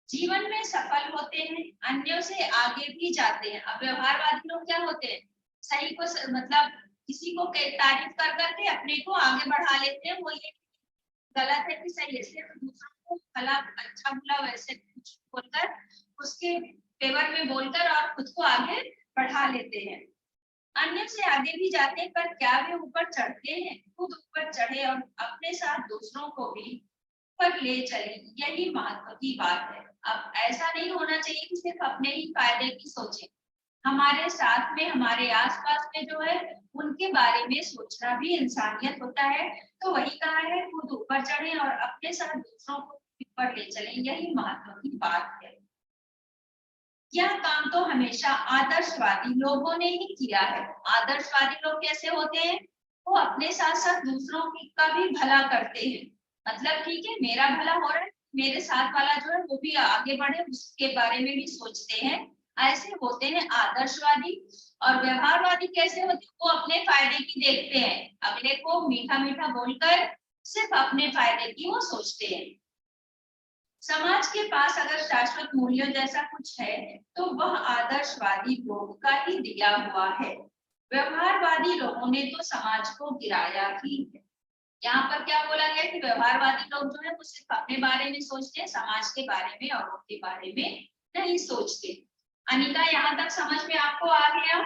जीवन में सफल होते हैं, अन्यों से आगे भी जाते हैं। अब व्यवहारवादी लोग क्या होते हैं, सही को मतलब किसी को तारीफ कर करके अपने को आगे बढ़ा लेते हैं। वो ये गलत है कि सही है, सिर्फ दूसरों को भला अच्छा बुरा वैसे कुछ बोलकर उसके फेवर में बोलकर और खुद को आगे बढ़ा लेते हैं। अन्य से आगे भी जाते हैं, पर क्या वे ऊपर चढ़ते हैं, खुद ऊपर चढ़े और अपने साथ दूसरों को भी ऊपर ले चले, यही महत्व की बात है। अब ऐसा नहीं होना चाहिए कि सिर्फ अपने ही फायदे की सोचें, हमारे साथ में हमारे आसपास में जो है उनके बारे में सोचना भी इंसानियत होता है। तो वही कहा है, खुद ऊपर चढ़े और अपने साथ दूसरों को ऊपर ले चले, यही महत्व की बात है। यह काम तो हमेशा आदर्शवादी लोगों ने ही किया है। आदर्शवादी लोग कैसे होते हैं, वो अपने साथ साथ दूसरों का भी भला करते हैं। मतलब ठीक है, मेरा भला हो रहा है, मेरे साथ वाला जो है वो भी आगे बढ़े, उसके बारे में भी सोचते हैं, ऐसे होते हैं आदर्शवादी। और व्यवहारवादी कैसे होते हैं, वो अपने फायदे की देखते हैं, अगले को मीठा मीठा बोलकर सिर्फ अपने फायदे की वो सोचते हैं। समाज के पास अगर शाश्वत मूल्यों जैसा कुछ है तो वह आदर्शवादी लोग का ही दिया हुआ है। व्यवहारवादी लोगों ने तो समाज को गिराया ही है। यहाँ पर क्या बोला गया कि व्यवहारवादी लोग जो है वो सिर्फ अपने बारे में सोचते हैं, समाज के बारे में और उनके बारे में नहीं सोचते। अनिका, यहाँ तक समझ में आपको आ गया?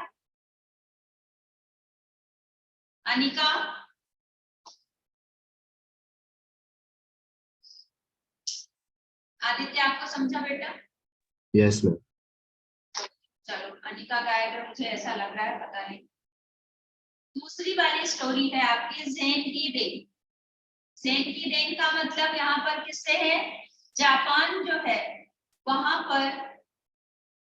अनिका, आदित्य, आपको समझा बेटा? Yes ma'am. चलो, अनिका गायब है, मुझे ऐसा लग रहा है, पता नहीं। दूसरी वाली स्टोरी है आपकी ज़ेन की देन। ज़ेन की देन का मतलब यहाँ पर किससे है, जापान जो है वहां पर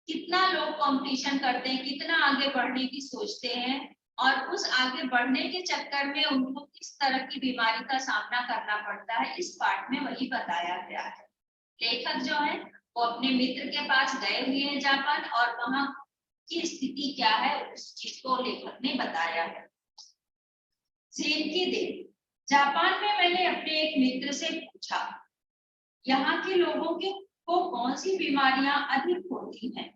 कितना लोग कंपटीशन करते हैं, कितना आगे बढ़ने की सोचते हैं, और उस आगे बढ़ने के चक्कर में उनको किस तरह की बीमारी का सामना करना पड़ता है, इस पार्ट में वही बताया गया है। लेखक जो है वो अपने मित्र के पास गए हुए हैं जापान, और वहां की स्थिति क्या है उस चीज को लेखक ने बताया है। ज़ेन की देन। जापान में मैंने अपने एक मित्र से पूछा, यहाँ के लोगों को कौन सी बीमारियां अधिक होती हैं?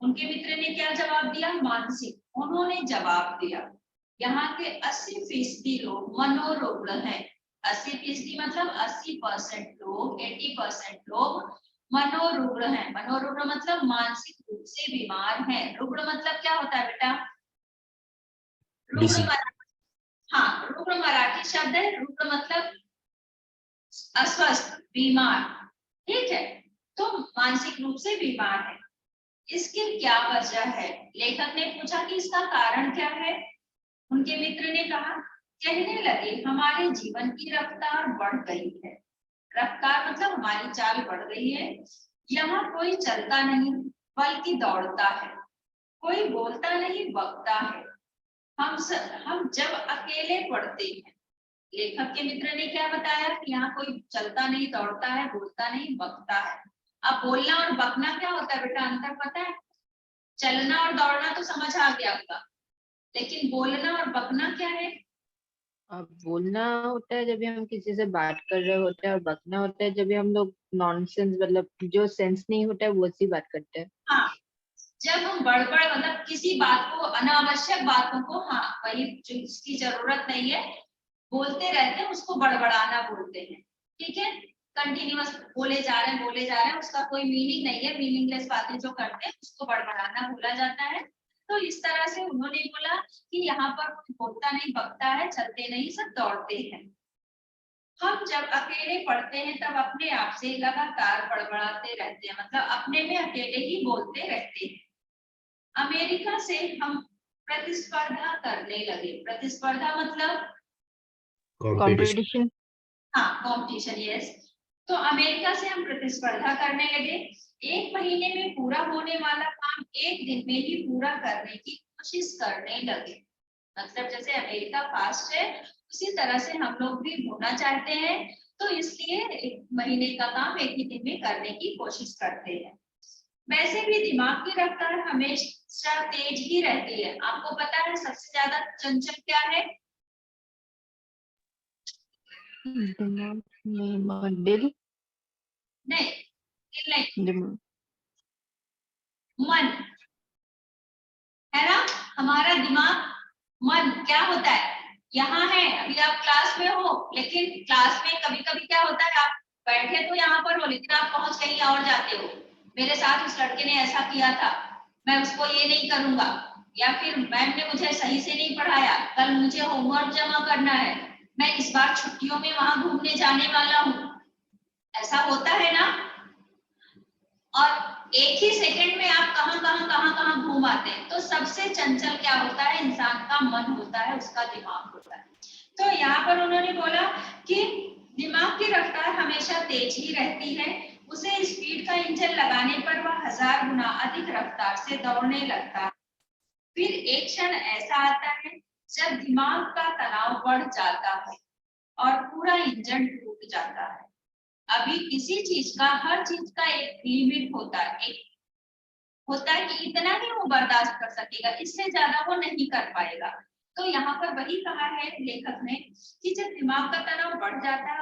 उनके मित्र ने क्या जवाब दिया, मानसिक। उन्होंने जवाब दिया, यहाँ के 80% लोग मनोरुग्ण हैं। 80% मतलब 80% लोग, 80% लोग मनोरुग्ण हैं। मनोरुग्ण मतलब मानसिक रूप से बीमार हैं। रुग्ण मतलब क्या होता है बेटा? रुग्ण, हाँ, रुग्ण मराठी शब्द है। रुग्ण मतलब अस्वस्थ, बीमार, ठीक है। तो मानसिक रूप से बीमार है, इसकी क्या वजह है? लेखक ने पूछा कि इसका कारण क्या है। उनके मित्र ने कहा, कहने लगे, हमारे जीवन की रफ्तार बढ़ गई है। रफ्तार मतलब हमारी चाल बढ़ गई है। यहाँ कोई चलता नहीं बल्कि दौड़ता है, कोई बोलता नहीं बकता है। हम जब अकेले पढ़ते हैं, लेखक के मित्र ने क्या बताया कि यहाँ कोई चलता नहीं, दौड़ता है, बोलता नहीं, बकता है। अब बोलना और बकना क्या होता है बेटा, अंतर पता है? चलना और दौड़ना तो समझ आ गया आपका, लेकिन बोलना और बकना क्या है? अब बोलना होता है जब भी हम किसी से बात कर रहे होते हैं, और बकना होता है जब भी हम लोग नॉनसेंस, मतलब जो सेंस नहीं होता है वो सी बात करते हैं। हाँ, जब हम बड़बड़ मतलब किसी बात को, अनावश्यक बातों को, हाँ वही जो जिसकी जरूरत नहीं है बोलते रहते हैं, उसको बड़बड़ाना बोलते हैं। ठीक है, कंटिन्यूअस बोले जा रहे हैं, उसका कोई मीनिंग नहीं है, मीनिंगलेस बातें जो करते हैं उसको बड़बड़ाना बोला जाता है। तो इस तरह से उन्होंने बोला कि यहाँ पर कोई बोलता नहीं बकता है, चलते नहीं सब दौड़ते हैं। हम जब अकेले पढ़ते हैं तब अपने आप से लगातार बड़बड़ाते रहते हैं, मतलब अपने में अकेले ही बोलते रहते हैं। अमेरिका से हम प्रतिस्पर्धा करने लगे। प्रतिस्पर्धा मतलब कंपटीशन। कंपटीशन। हाँ, कंपटीशन, यस। तो अमेरिका से हम प्रतिस्पर्धा करने लगे। 1 महीने में पूरा होने वाला काम 1 दिन में ही पूरा करने की कोशिश करने लगे। मतलब जैसे अमेरिका फास्ट है, उसी तरह से हम लोग भी होना चाहते हैं, तो इसलिए 1 महीने का काम 1 ही दिन में करने की कोशिश करते हैं। वैसे भी दिमाग की रफ्तार हमेशा तेज ही रहती है। आपको पता है सबसे ज्यादा चंचल क्या है? दिमाग में दिल। नहीं, दिल नहीं, दिमाग। मन, है ना। हमारा दिमाग, मन क्या होता है, यहाँ है, अभी आप क्लास में हो, लेकिन क्लास में कभी कभी क्या होता है, आप बैठे तो यहाँ पर हो लेकिन आप पहुंच कहीं और जाते हो। मेरे साथ उस लड़के ने ऐसा किया था, मैं उसको ये नहीं करूंगा, या फिर मैम ने मुझे सही से नहीं पढ़ाया, कल मुझे होमवर्क जमा करना है, मैं इस बार छुट्टियों में वहां घूमने जाने वाला हूँ। ऐसा होता है ना। और एक ही सेकंड में आप कहां घूम आते हैं। तो सबसे चंचल क्या होता है, इंसान का मन होता है, उसका दिमाग होता है। तो यहाँ पर उन्होंने बोला कि दिमाग की रफ्तार हमेशा तेज ही रहती है। उसे स्पीड का इंजन लगाने पर वह 1000 गुना अधिक रफ्तार से दौड़ने लगता है। फिर एक क्षण ऐसा आता है जब दिमाग का तनाव बढ़ जाता है और पूरा इंजन टूट जाता है। अभी किसी चीज का, हर चीज का एक लिमिट होता है, एक होता है कि इतना ही वो बर्दाश्त कर सकेगा, इससे ज्यादा वो नहीं कर पाएगा। तो यहाँ पर वही कहा है लेखक ने कि जब दिमाग का तनाव बढ़ जाता है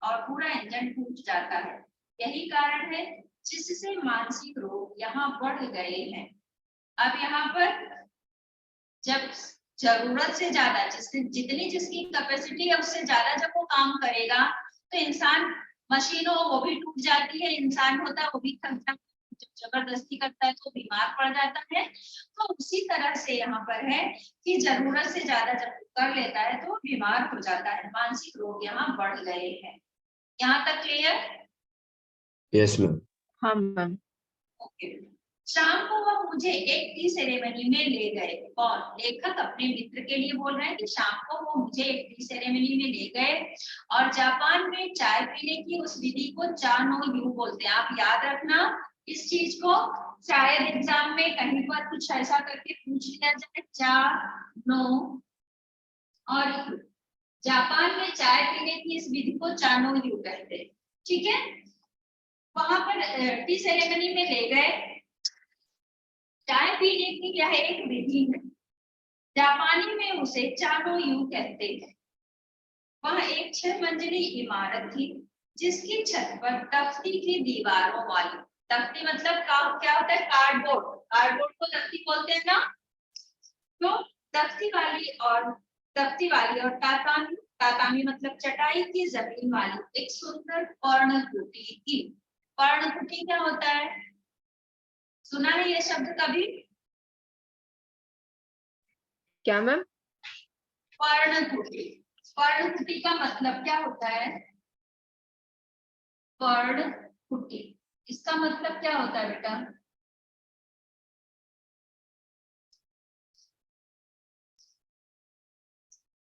और पूरा इंजन टूट जाता है, यही कारण है जिससे मानसिक रोग यहाँ बढ़ गए हैं। अब यहाँ पर जब जरूरत से ज्यादा, जितनी जिसकी कैपेसिटी है उससे ज्यादा जब वो काम करेगा, तो इंसान, मशीन हो वो भी टूट जाती है, इंसान होता है वो भी थक जाता है, जब जबरदस्ती करता है तो बीमार पड़ जाता है। तो उसी तरह से यहाँ पर है कि जरूरत से ज्यादा जब कर लेता है तो बीमार हो जाता है, मानसिक रोग यहाँ बढ़ गए हैं। यहाँ तक क्लियर? Yes ma'am. हाँ मैम। ओके। शाम को वह मुझे एक टी सेरेमनी में ले गए। कौन? लेखक अपने मित्र के लिए बोल रहे हैं कि शाम को वो मुझे एक टी सेरेमनी में ले गए, और जापान में चाय पीने की उस विधि को चा नो यू बोलते हैं। आप याद रखना इस चीज को, शायद एग्जाम में कहीं पर कुछ ऐसा करके पूछ लिया जाए, चा नो और यू। जापान में चाय पीने की इस विधि को चा नो यू कहते हैं। ठीक है, वहां पर टी सेरेमनी में ले गए। चाय पीने की यह एक विधि है, जापानी में उसे चा नो यू कहते हैं। वह एक 6 मंजिली इमारत थी जिसकी छत पर तख्ती की दीवारों वाली, तख्ती मतलब क्या होता है, कार्डबोर्ड, कार्डबोर्ड को तख्ती बोलते हैं ना। तो तख्ती वाली और तातामी, तातामी मतलब चटाई की जमीन वाली एक सुंदर पर्णकुटी थी। पर्णकुटी क्या होता है, सुना है ये शब्द कभी? क्या मैम? पर्णकुटी, पर्णकुटी का मतलब क्या होता है? पर्णकुटी, इसका मतलब क्या होता है बेटा?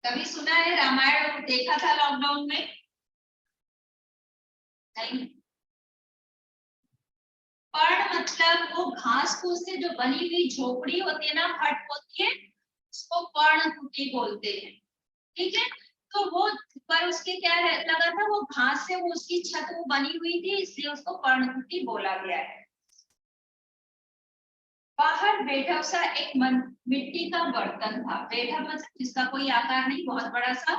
कभी सुना है, रामायण देखा था लॉकडाउन में? नहीं। पर्ण मतलब वो घास फूस से जो बनी हुई झोपड़ी होती है ना, हट होती है, उसको पर्णकुटी बोलते हैं। ठीक है, तो वो पर उसके क्या लगा था, वो घास से वो उसकी छत वो बनी हुई थी, इसलिए उसको पर्णकुटी बोला गया है। बाहर बैठा सा एक मिट्टी का बर्तन था। बैठा मतलब जिसका कोई आकार नहीं, बहुत बड़ा सा।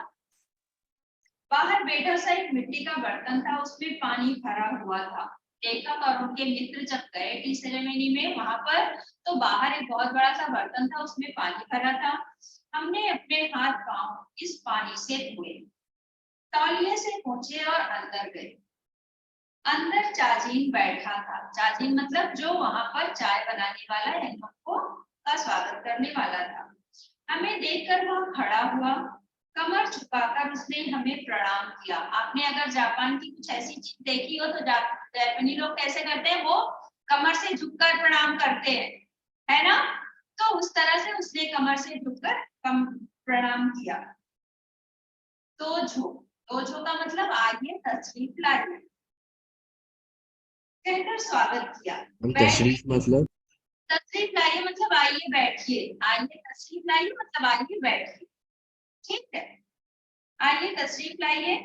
बाहर बैठा सा एक मिट्टी का बर्तन था, उसमें पानी भरा हुआ था। लेखक और उनके मित्र जब गए टी सेरेमनी में वहां पर, तो बाहर एक बहुत बड़ा सा बर्तन था, उसमें पानी भरा था। हमने अपने हाथ पांव इस पानी से धोए, तौलिए से पोंछे और अंदर गए। अंदर चाजीन बैठा था। चाजीन मतलब जो वहां पर चाय बनाने वाला है, इन लोगों का स्वागत करने वाला था। हमें देखकर वह खड़ा हुआ, कमर झुकाकर उसने हमें प्रणाम किया। आपने अगर जापान की कुछ ऐसी चीज देखी हो तो जापानी लोग कैसे करते हैं, वो कमर से झुककर प्रणाम करते हैं, है ना। तो उस तरह से उसने कमर से झुककर प्रणाम किया। तो का मतलब आइए तशरीफ लाइए कहकर स्वागत किया। तशरीफ मतलब तशरीफ लाइए मतलब आइए बैठिए, आइए तशरीफ लाइए मतलब आइए बैठिए, ठीक है। आइए तशरीफ लाइए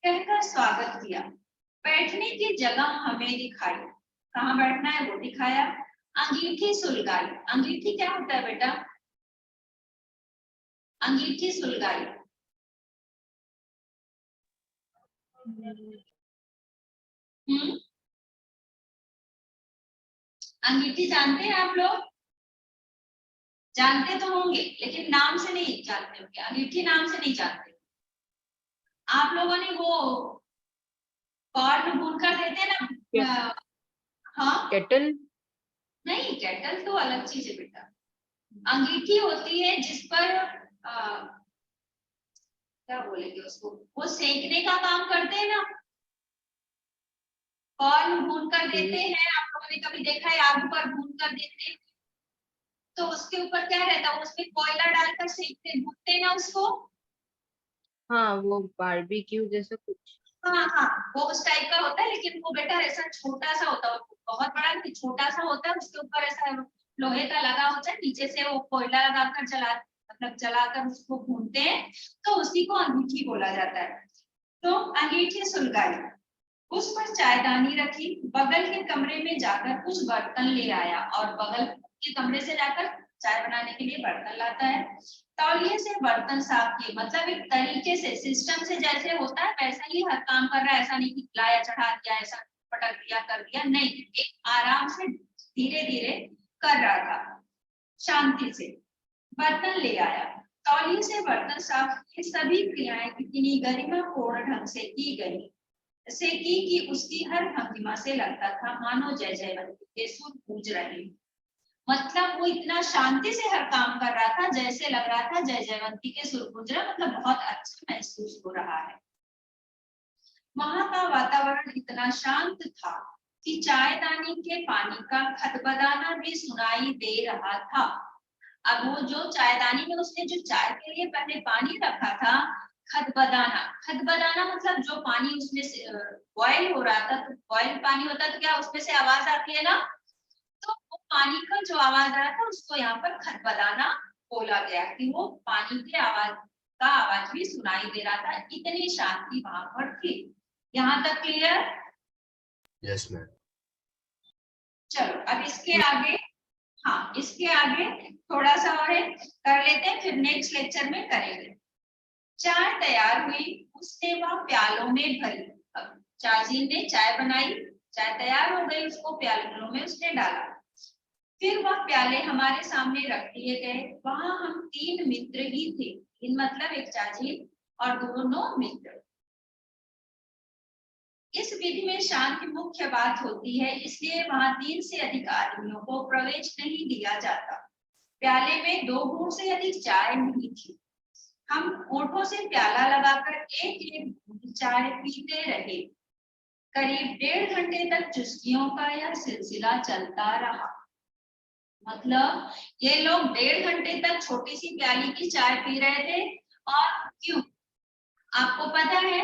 कहकर स्वागत किया। बैठने की जगह हमें दिखाई, कहाँ बैठना है वो दिखाया। अंगीठी सुलगाई। अंगीठी क्या होता है बेटा? अंगीठी सुलगाई। अंगीठी जानते हैं आप लोग? जानते तो होंगे लेकिन नाम से नहीं जानते होंगे, अंगीठी नाम से नहीं जानते। आप लोगों ने वो कॉर्न भूनकर देते हैं ना, हाँ केटल? नहीं, केटल तो अलग चीज है बेटा। अंगीठी होती है जिस पर क्या बोलेंगे उसको, वो सेकने का काम करते हैं ना। कॉर्न भून कर देते हैं, आप लोगों ने कभी देखा है आग पर भून कर देते हैं, तो उसके ऊपर क्या रहता है, उसमें कोयला डालकर सेकते भूनते हैं ना उसको। हाँ, वो बारबेक्यू जैसा कुछ। हाँ, वो उस टाइप का होता है, लेकिन वो बेटा ऐसा छोटा सा होता है, बहुत बड़ा नहीं, छोटा सा होता है। उसके ऊपर ऐसा लोहे का लगा होता है, नीचे से वो कोयला लगाकर जलाकर उसको भूनते हैं, तो उसी को अंगीठी बोला जाता है। तो अंगीठी सुलगाई, उस पर चायदानी रखी, बगल के कमरे में जाकर कुछ बर्तन ले आया, और बगल के कमरे से जाकर चाय बनाने के लिए बर्तन लाता है। तौलिए से बर्तन साफ किए, मतलब एक तरीके से सिस्टम से जैसे होता है वैसा ही हर काम कर रहा है। ऐसा नहीं कि लाया चढ़ा दिया, ऐसा पटक दिया कर दिया, नहीं, एक आराम से धीरे धीरे कर रहा था, शांति से। बर्तन ले आया, तौलिए से बर्तन साफ किए, सभी क्रियाएं कितनी गरिमापूर्ण ढंग से की गई से कि उसकी हर भंगिमा से लगता था मानो जय जयवंती के सुर गूंज रहे। मतलब वो इतना शांति से हर काम कर रहा था, जैसे लग रहा था जय जयवंती के सुर गूंज रहे, मतलब बहुत अच्छा महसूस हो रहा है। वहां का वातावरण इतना शांत था कि चायदानी के पानी का खदबदाना भी सुनाई दे रहा था। अब वो जो चायदानी में उसने जो चाय के लिए पहले पानी रखा था, खदबदाना मतलब जो पानी उसमें से बॉयल हो रहा था, तो बॉयल पानी होता है तो क्या उसमें से आवाज आती है ना, तो वो पानी का जो आवाज आ रहा था उसको यहाँ पर खदबदाना बोला गया, कि वो पानी के आवाज भी सुनाई दे रहा था। इतनी शांति वहां पर थी। यहाँ तक क्लियर? Yes ma'am. चलो अब इसके आगे, हाँ इसके आगे थोड़ा सा और कर लेते हैं, फिर नेक्स्ट लेक्चर में करेंगे। चाय तैयार हुई, उसने वह प्यालों में भरी। अब चाची ने चाय बनाई, चाय तैयार हो गई, उसको प्यालों में उसने डाला। फिर वह प्याले हमारे सामने रख दिए गए। वहां हम 3 मित्र ही थे, 3 मतलब एक चाची और दोनों मित्र। इस विधि में शांति मुख्य बात होती है, इसलिए वहां 3 से अधिक आदमियों को प्रवेश नहीं दिया जाता। प्याले में 2 घूंट से अधिक चाय नहीं थी। हम होठों से प्याला लगाकर एक एक चाय पीते रहे। करीब 1.5 घंटे तक चुस्कियों का यह सिलसिला चलता रहा। मतलब ये लोग 1.5 घंटे तक छोटी सी प्याली की चाय पी रहे थे। और क्यों? आपको पता है,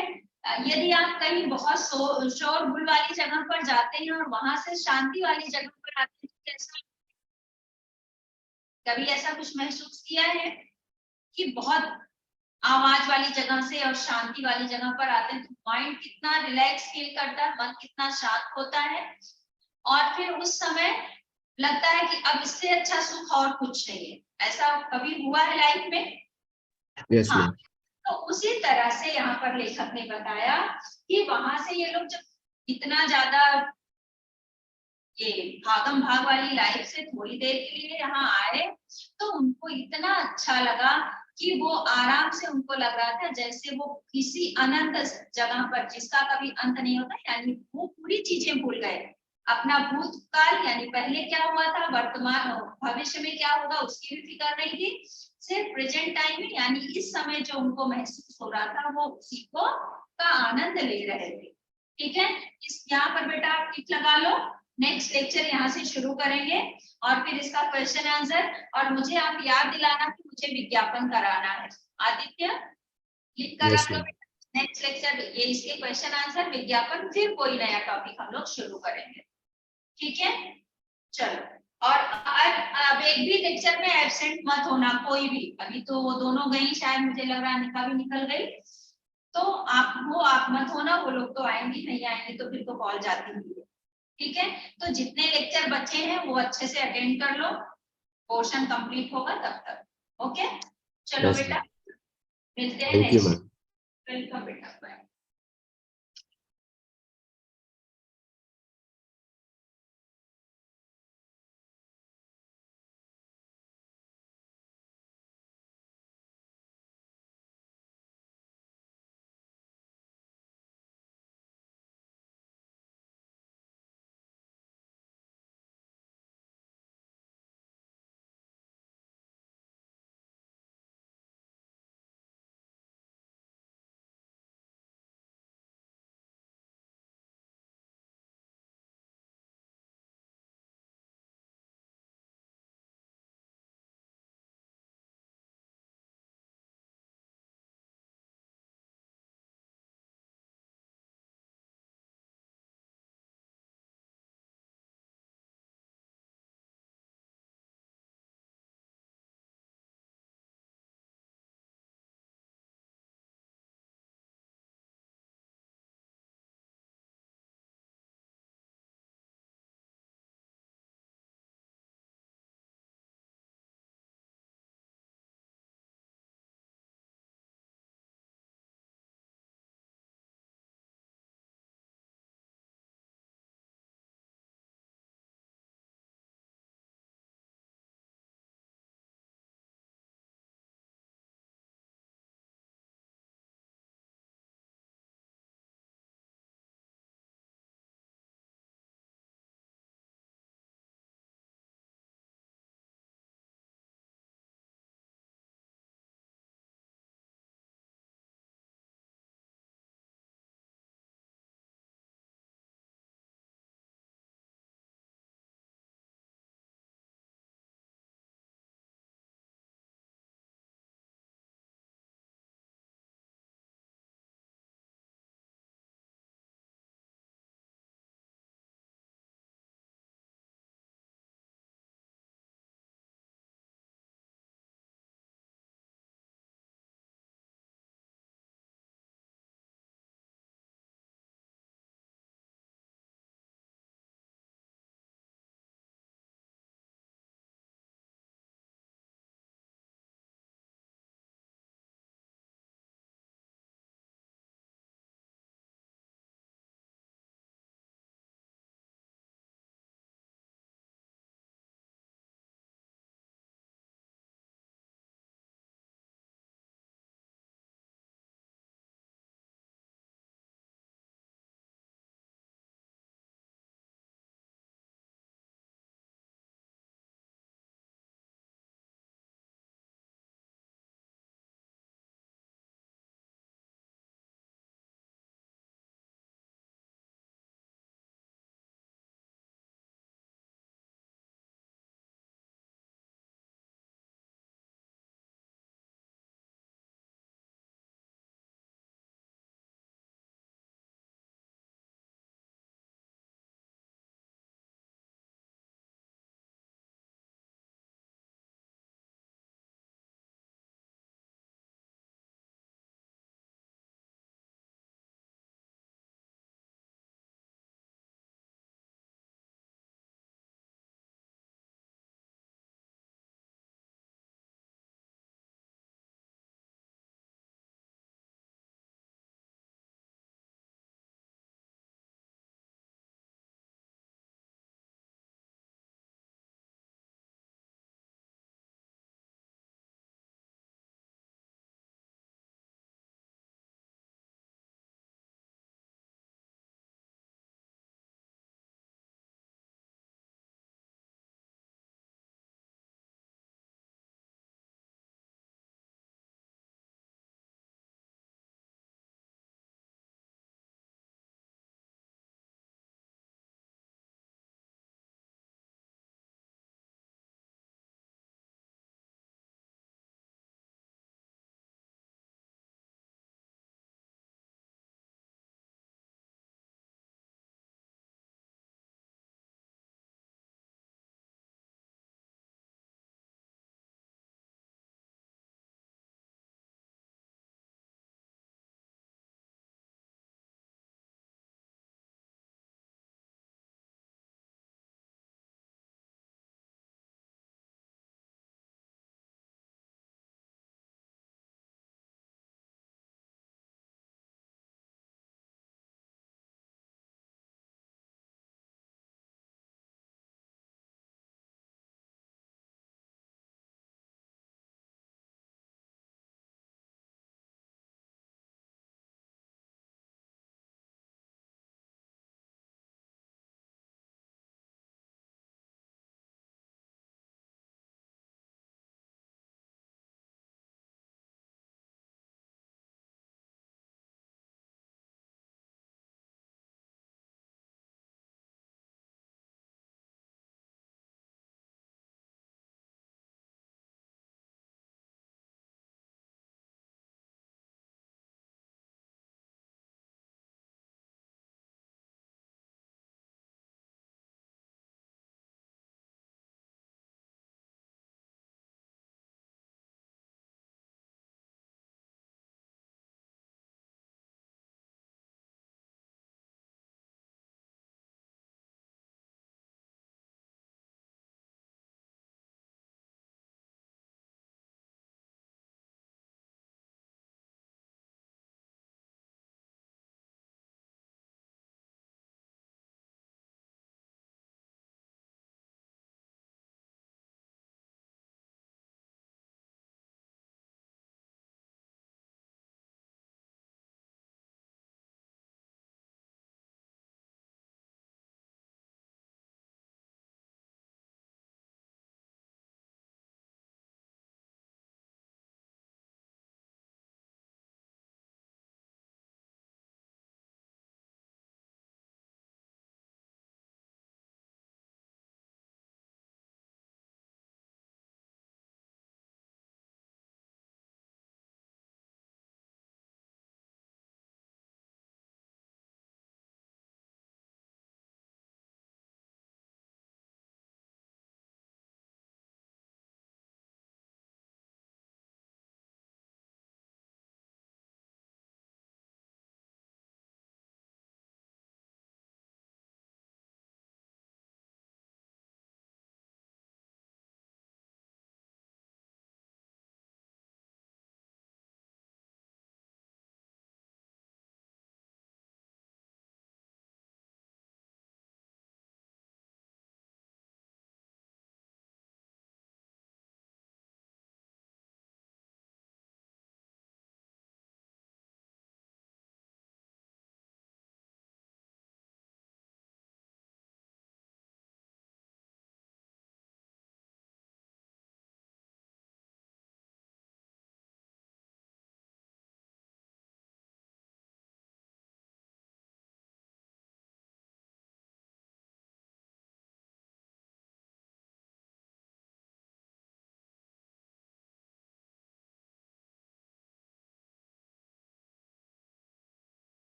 यदि आप कहीं बहुत शोरगुल वाली जगह पर जाते हैं और वहां से शांति वाली जगह पर आते हैं, कैसा, कभी ऐसा कुछ महसूस किया है कि बहुत आवाज वाली जगह से और शांति वाली जगह पर आते हैं तो माइंड कितना रिलैक्स फील करता है, मन कितना शांत होता है। और फिर उस समय लगता है कि अब इससे अच्छा सुख और कुछ नहीं है। ऐसा कभी हुआ है लाइफ में? यस हाँ, मैम। तो उसी तरह से यहाँ पर लेखक ने बताया कि वहां से ये लोग जब इतना ज्यादा ये भागम भाग वाली लाइफ से थोड़ी देर के लिए यहाँ आए, तो उनको इतना अच्छा लगा कि वो आराम से, उनको लग रहा था जैसे वो किसी अनंत जगह पर जिसका कभी अंत नहीं होता, यानी वो पूरी चीजें भूल गए। अपना भूतकाल यानी पहले क्या हुआ था, वर्तमान भविष्य में क्या होगा उसकी भी फिक्र नहीं थी, सिर्फ प्रेजेंट टाइम में यानी इस समय जो उनको महसूस हो रहा था वो उसी को का आनंद ले रहे थे। ठीक है, इस यहाँ पर बेटा आप टिक लगा लो। नेक्स्ट लेक्चर यहाँ से शुरू करेंगे और फिर इसका क्वेश्चन आंसर, और मुझे आप याद दिलाना कि मुझे विज्ञापन कराना है। आदित्य लिख कर यस रख लो। मैम। नेक्स्ट लेक्चर ये इसके क्वेश्चन आंसर, विज्ञापन, फिर कोई नया टॉपिक हम लोग शुरू करेंगे। ठीक है, चलो। और अब एक भी लेक्चर में एब्सेंट मत होना कोई भी। अभी तो वो दोनों गई, शायद मुझे लग रहा है निका भी निकल गई, तो आप मत होना, वो लोग तो आएंगे, नहीं आएंगे तो फिर तो कॉल जाती है। ठीक है, तो जितने लेक्चर बचे हैं वो अच्छे से अटेंड कर लो, पोर्शन कंप्लीट होगा तब तक। ओके, चलो यस बेटा, मैम। मिलते हैं thank you next. Ma'am. Welcome बेटा, बाय।